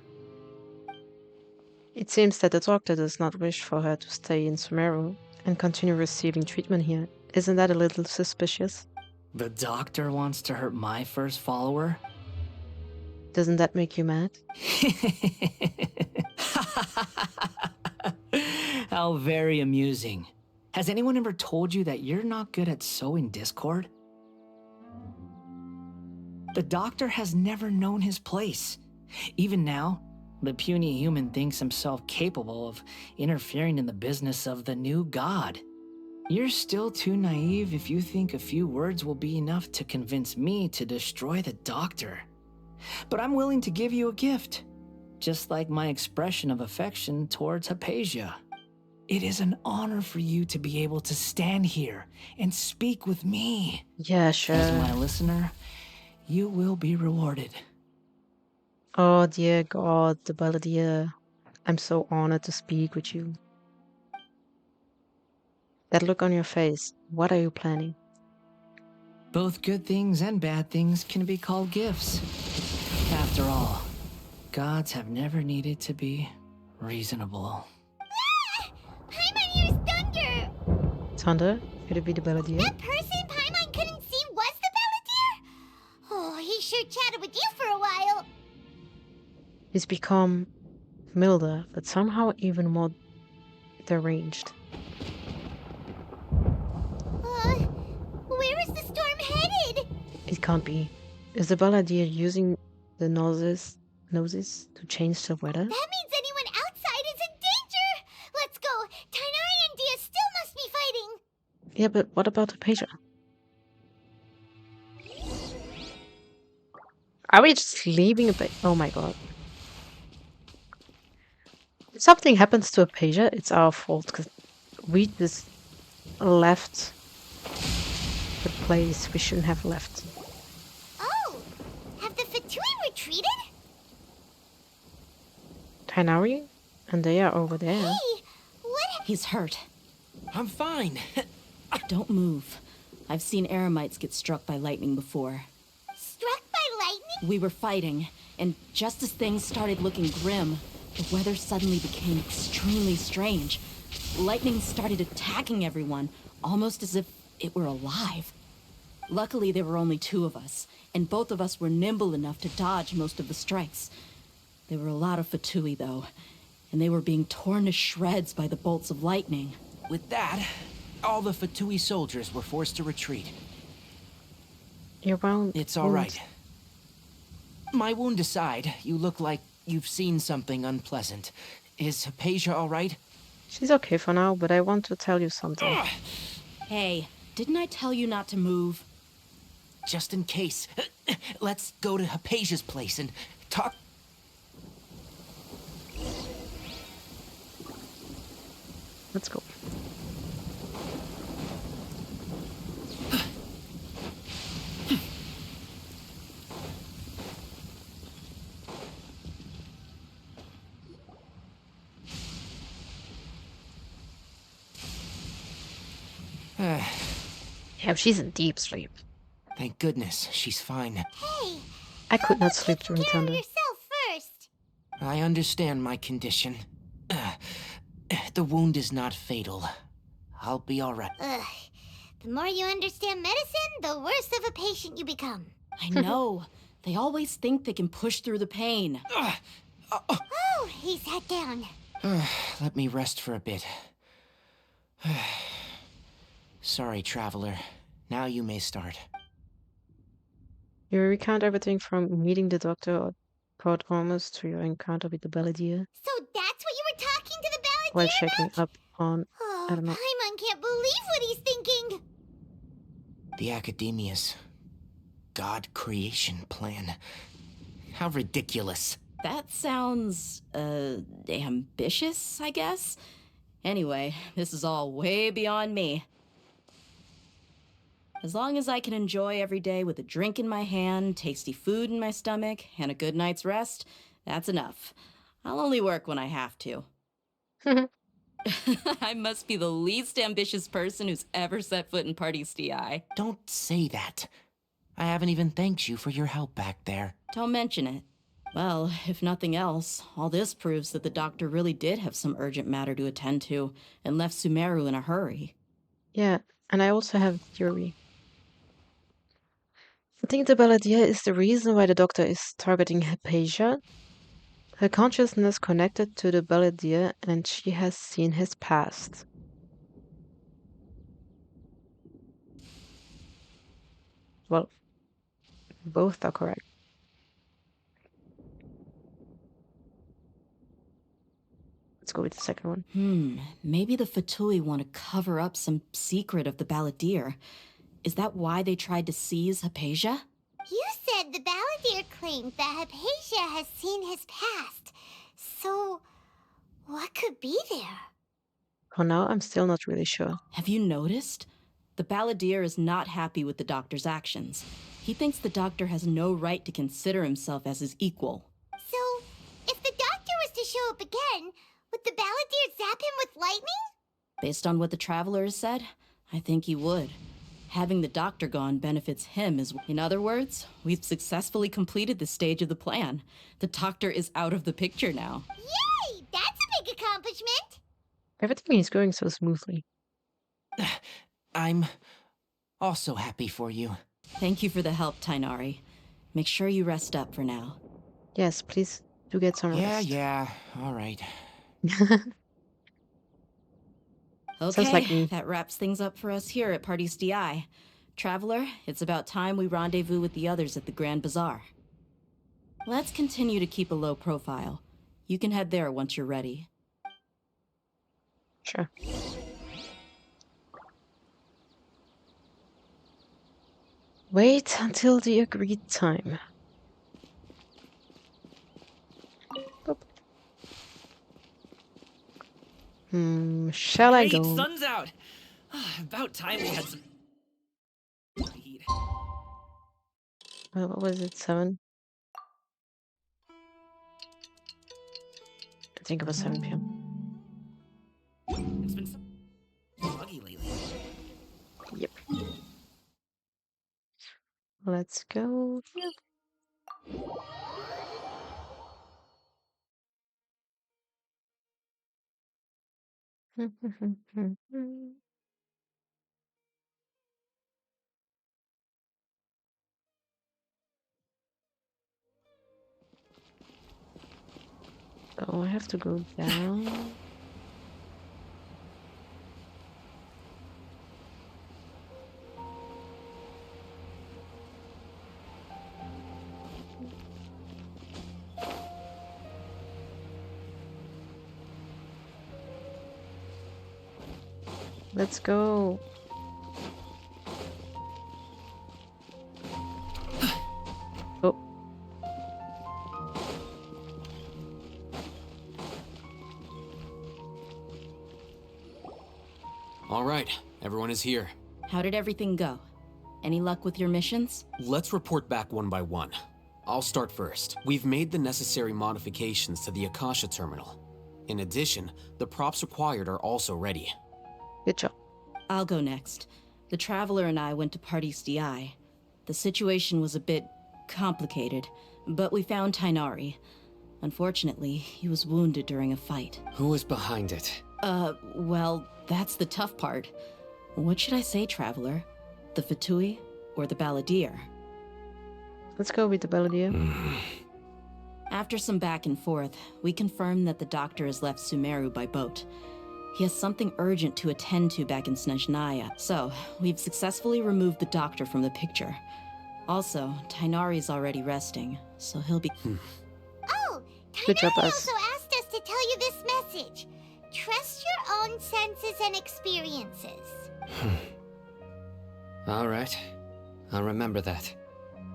It seems that the doctor does not wish for her to stay in Sumeru and continue receiving treatment here. Isn't that a little suspicious? The doctor wants to hurt my first follower? Doesn't that make you mad? How very amusing. Has anyone ever told you that you're not good at sowing discord? The doctor has never known his place. Even now, the puny human thinks himself capable of interfering in the business of the new god. You're still too naive if you think a few words will be enough to convince me to destroy the doctor. But I'm willing to give you a gift, just like my expression of affection towards Hypatia. It is an honor for you to be able to stand here and speak with me. Yeah, sure. As my listener, you will be rewarded. Oh dear God, the Balladeer. I'm so honored to speak with you. That look on your face, what are you planning? Both good things and bad things can be called gifts. After all, gods have never needed to be reasonable. Paimon used thunder! Thunder? Could it be the Balladeer? That person Paimon couldn't see was the Balladeer? Oh, he sure chatted with you for a while. He's become milder, but somehow even more deranged. Where is the storm headed? It can't be. Is the Balladeer using the noses to change the weather? That means anyone outside is in danger! Let's go! Tainari and Dia still must be fighting! Yeah, but what about Hypatia? Are we just leaving a bit? Oh my god. If something happens to Hypatia, it's our fault, because we just left the place we shouldn't have left. Oh! Have the Fatui retreated? Tainari? And they are over there. Hey! What? He's hurt. I'm fine. Don't move. I've seen eremites get struck by lightning before. Struck by lightning? We were fighting, and just as things started looking grim, the weather suddenly became extremely strange. Lightning started attacking everyone, almost as if it were alive. Luckily, there were only 2 of us, and both of us were nimble enough to dodge most of the strikes. There were a lot of Fatui, though, and they were being torn to shreds by the bolts of lightning. With that, all the Fatui soldiers were forced to retreat. Your wound. It's all right. My wound aside, you look like you've seen something unpleasant. Is Hypatia all right? She's okay for now, but I want to tell you something. Hey, didn't I tell you not to move? Just in case, let's go to Hypatia's place and talk. Let's go. Yeah, she's in deep sleep. Thank goodness, she's fine. Hey, I could not sleep during take care of thunder. yourself first. I understand my condition. The wound is not fatal. I'll be all right. Ugh. The more you understand medicine, the worse of a patient you become. I know. They always think they can push through the pain. Oh, he sat down. Let me rest for a bit. Sorry, traveler. Now you may start. You recount everything from meeting the doctor or Port Ormus to your encounter with the Balladeer So that's what you were talking to the Balladeer while checking about? up on, Oh, I don't know. Paimon can't believe what he's thinking. The Academia's God creation plan. How ridiculous. That sounds, ambitious, I guess? Anyway, this is all way beyond me. As long as I can enjoy every day with a drink in my hand, tasty food in my stomach, and a good night's rest, that's enough. I'll only work when I have to. I must be the least ambitious person who's ever set foot in Party's DI. Don't say that. I haven't even thanked you for your help back there. Don't mention it. Well, if nothing else, all this proves that the doctor really did have some urgent matter to attend to and left Sumeru in a hurry. Yeah, and I also have a theory. I think the Balladeer is the reason why the doctor is targeting Hypatia. Her consciousness connected to the Balladeer, and she has seen his past. Well, both are correct. Let's go with the second one. Maybe the Fatui want to cover up some secret of the Balladeer. Is that why they tried to seize Hypatia? You said the Balladeer claimed that Hypatia has seen his past. So, what could be there? For now, I'm still not really sure. Have you noticed? The Balladeer is not happy with the doctor's actions. He thinks the doctor has no right to consider himself as his equal. So, if the doctor was to show up again, would the Balladeer zap him with lightning? Based on what the Traveler has said, I think he would. Having the doctor gone benefits him as well. In other words, we've successfully completed this stage of the plan. The doctor is out of the picture now. Yay! That's a big accomplishment! Everything is going so smoothly. I'm also happy for you. Thank you for the help, Tainari. Make sure you rest up for now. Yes, please do get some rest. Yeah, all right. Okay, like me. that wraps things up for us here at Party's DI. Traveler, it's about time we rendezvous with the others at the Grand Bazaar. Let's continue to keep a low profile. You can head there once you're ready. Sure. Wait until the agreed time. Shall I Great, go? sun's out. About time we had some. What was it? 7? I think it was 7 p.m. It's been so foggy lately. Yep. Let's go. Oh, I have to go down. Let's go. Oh. All right, everyone is here. How did everything go? Any luck with your missions? Let's report back one by one. I'll start first. We've made the necessary modifications to the Akasha terminal. In addition, the props required are also ready. Good job. I'll go next. The Traveler and I went to Party's DI. The situation was a bit complicated, but we found Tainari. Unfortunately, he was wounded during a fight. Who was behind it? Well, that's the tough part. What should I say, Traveler? The Fatui or the Balladeer? Let's go with the Balladeer. After some back and forth, we confirmed that the doctor has left Sumeru by boat. He has something urgent to attend to back in Snezhnaya, so we've successfully removed the doctor from the picture. Also, Tainari's already resting, so he'll be... Oh, Good job, Tainari us. also asked us to tell you this message. Trust your own senses and experiences. All right. I'll remember that.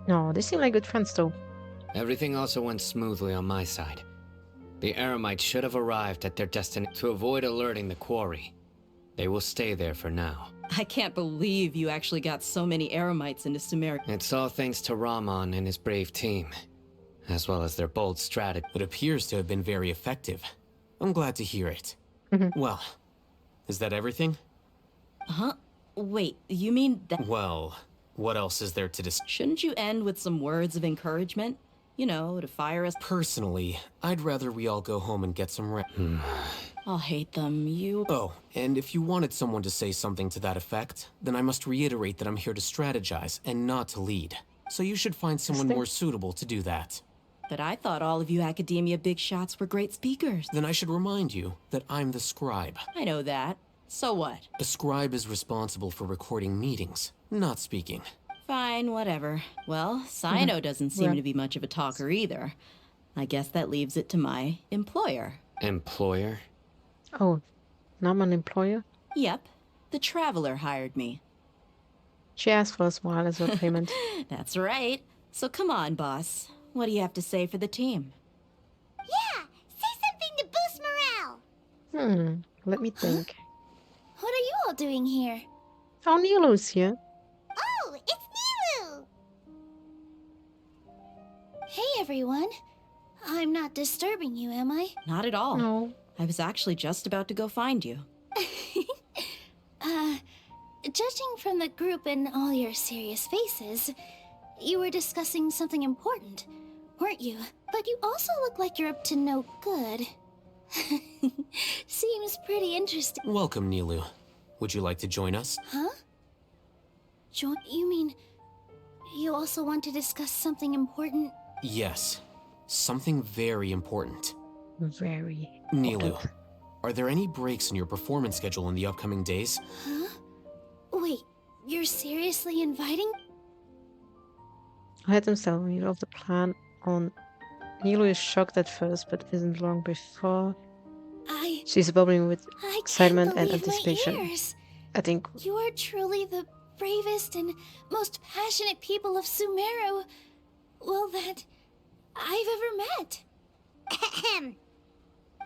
No, they seem like good friends though. Everything also went smoothly on my side. The Eremites should have arrived at their destination to avoid alerting the quarry. They will stay there for now. I can't believe you actually got so many Eremites into Sumeru. It's all thanks to Rahman and his brave team, as well as their bold strategy. It appears to have been very effective. I'm glad to hear it. Well, is that everything? Huh? Wait, you mean that... Well, what else is there to discuss? Shouldn't you end with some words of encouragement? You know, to fire us... Personally, I'd rather we all go home and get some rest. I'll hate them, you... Oh, and if you wanted someone to say something to that effect, then I must reiterate that I'm here to strategize and not to lead. So you should find someone more suitable to do that. But I thought all of you Academia big shots were great speakers. Then I should remind you that I'm the scribe. I know that. So what? A scribe is responsible for recording meetings, not speaking. Fine, whatever. Well, Sino doesn't seem to be much of a talker either. I guess that leaves it to my employer. Employer? Oh, now I'm an employer? Yep. The Traveler hired me. She asked for a smile as a payment. That's right. So come on, boss. What do you have to say for the team? Yeah, say something to boost morale. Let me think. What are you all doing here? Oh, Nilu's here. Oh, it's Nilu! Hey, everyone. I'm not disturbing you, am I? Not at all. No. I was actually just about to go find you. Judging from the group and all your serious faces, you were discussing something important, weren't you? But you also look like you're up to no good. Seems pretty interesting. Welcome, Nilu. Would you like to join us? Huh? You mean you also want to discuss something important? Yes. Something very important. Very. Nilu, are there any breaks in your performance schedule in the upcoming days? Huh? Wait, you're seriously inviting? I had them tell Nilu of the plan on... Nilu is shocked at first, but isn't long before. She's bubbling with excitement and anticipation. I think... You are truly the bravest and most passionate people of Sumeru, well, that I've ever met.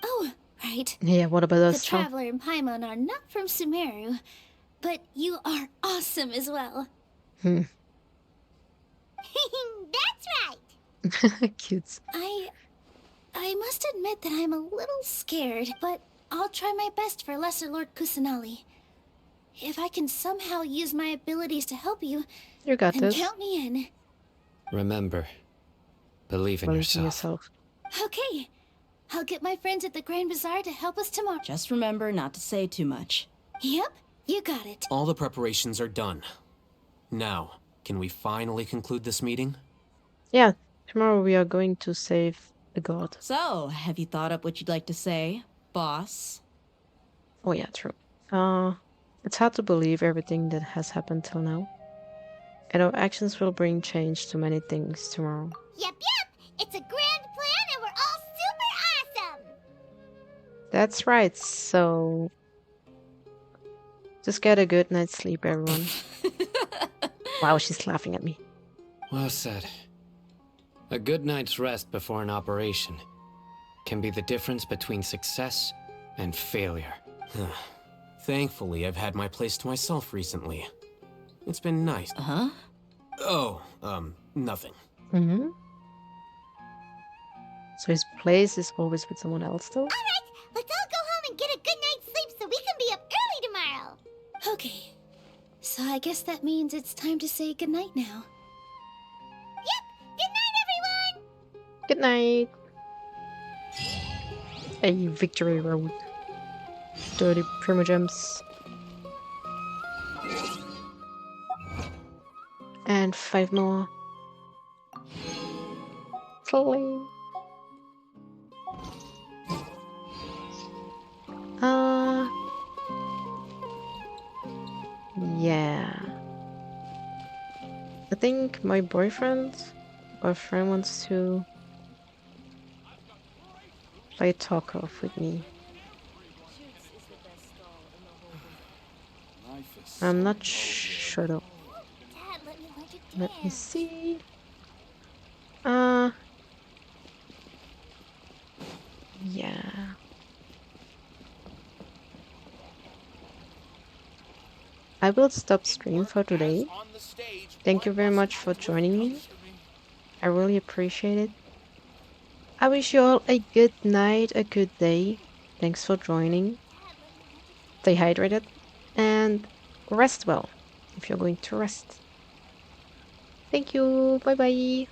Oh, right. Yeah, what about us, The Traveler and Paimon are not from Sumeru, but you are awesome as well. That's right. Cute. I must admit that I'm a little scared, but I'll try my best for Lesser Lord Kusanali. If I can somehow use my abilities to help you, you got then this. count me in. Remember, believe in yourself. Okay, I'll get my friends at the Grand Bazaar to help us tomorrow. Just remember not to say too much. Yep, you got it. All the preparations are done. Now, can we finally conclude this meeting? Yeah, tomorrow we are going to save the god. So, have you thought up what you'd like to say, boss? Oh yeah, true. It's hard to believe everything that has happened till now. And our actions will bring change to many things tomorrow. Yep. It's a grand plan and we're all super awesome. That's right, so... just get a good night's sleep, everyone. Wow, she's laughing at me. Well said. A good night's rest before an operation can be the difference between success and failure. Thankfully, I've had my place to myself recently. It's been nice. Huh? Oh, nothing. Mm-hmm. So his place is always with someone else, though? Alright, let's all go home and get a good night's sleep so we can be up early tomorrow. Okay. So I guess that means it's time to say goodnight now. Yep, good night, everyone! Good night. A victory road. 30 primogems. And 5 more. Slowly. Yeah. I think my boyfriend or friend wants to play Tarkov with me. I'm not sure though. Let me see. Yeah. I will stop stream for today. Thank you very much for joining me. I really appreciate it. I wish you all a good night, a good day. Thanks for joining. Stay hydrated and rest well if you're going to rest. Thank you. Bye bye.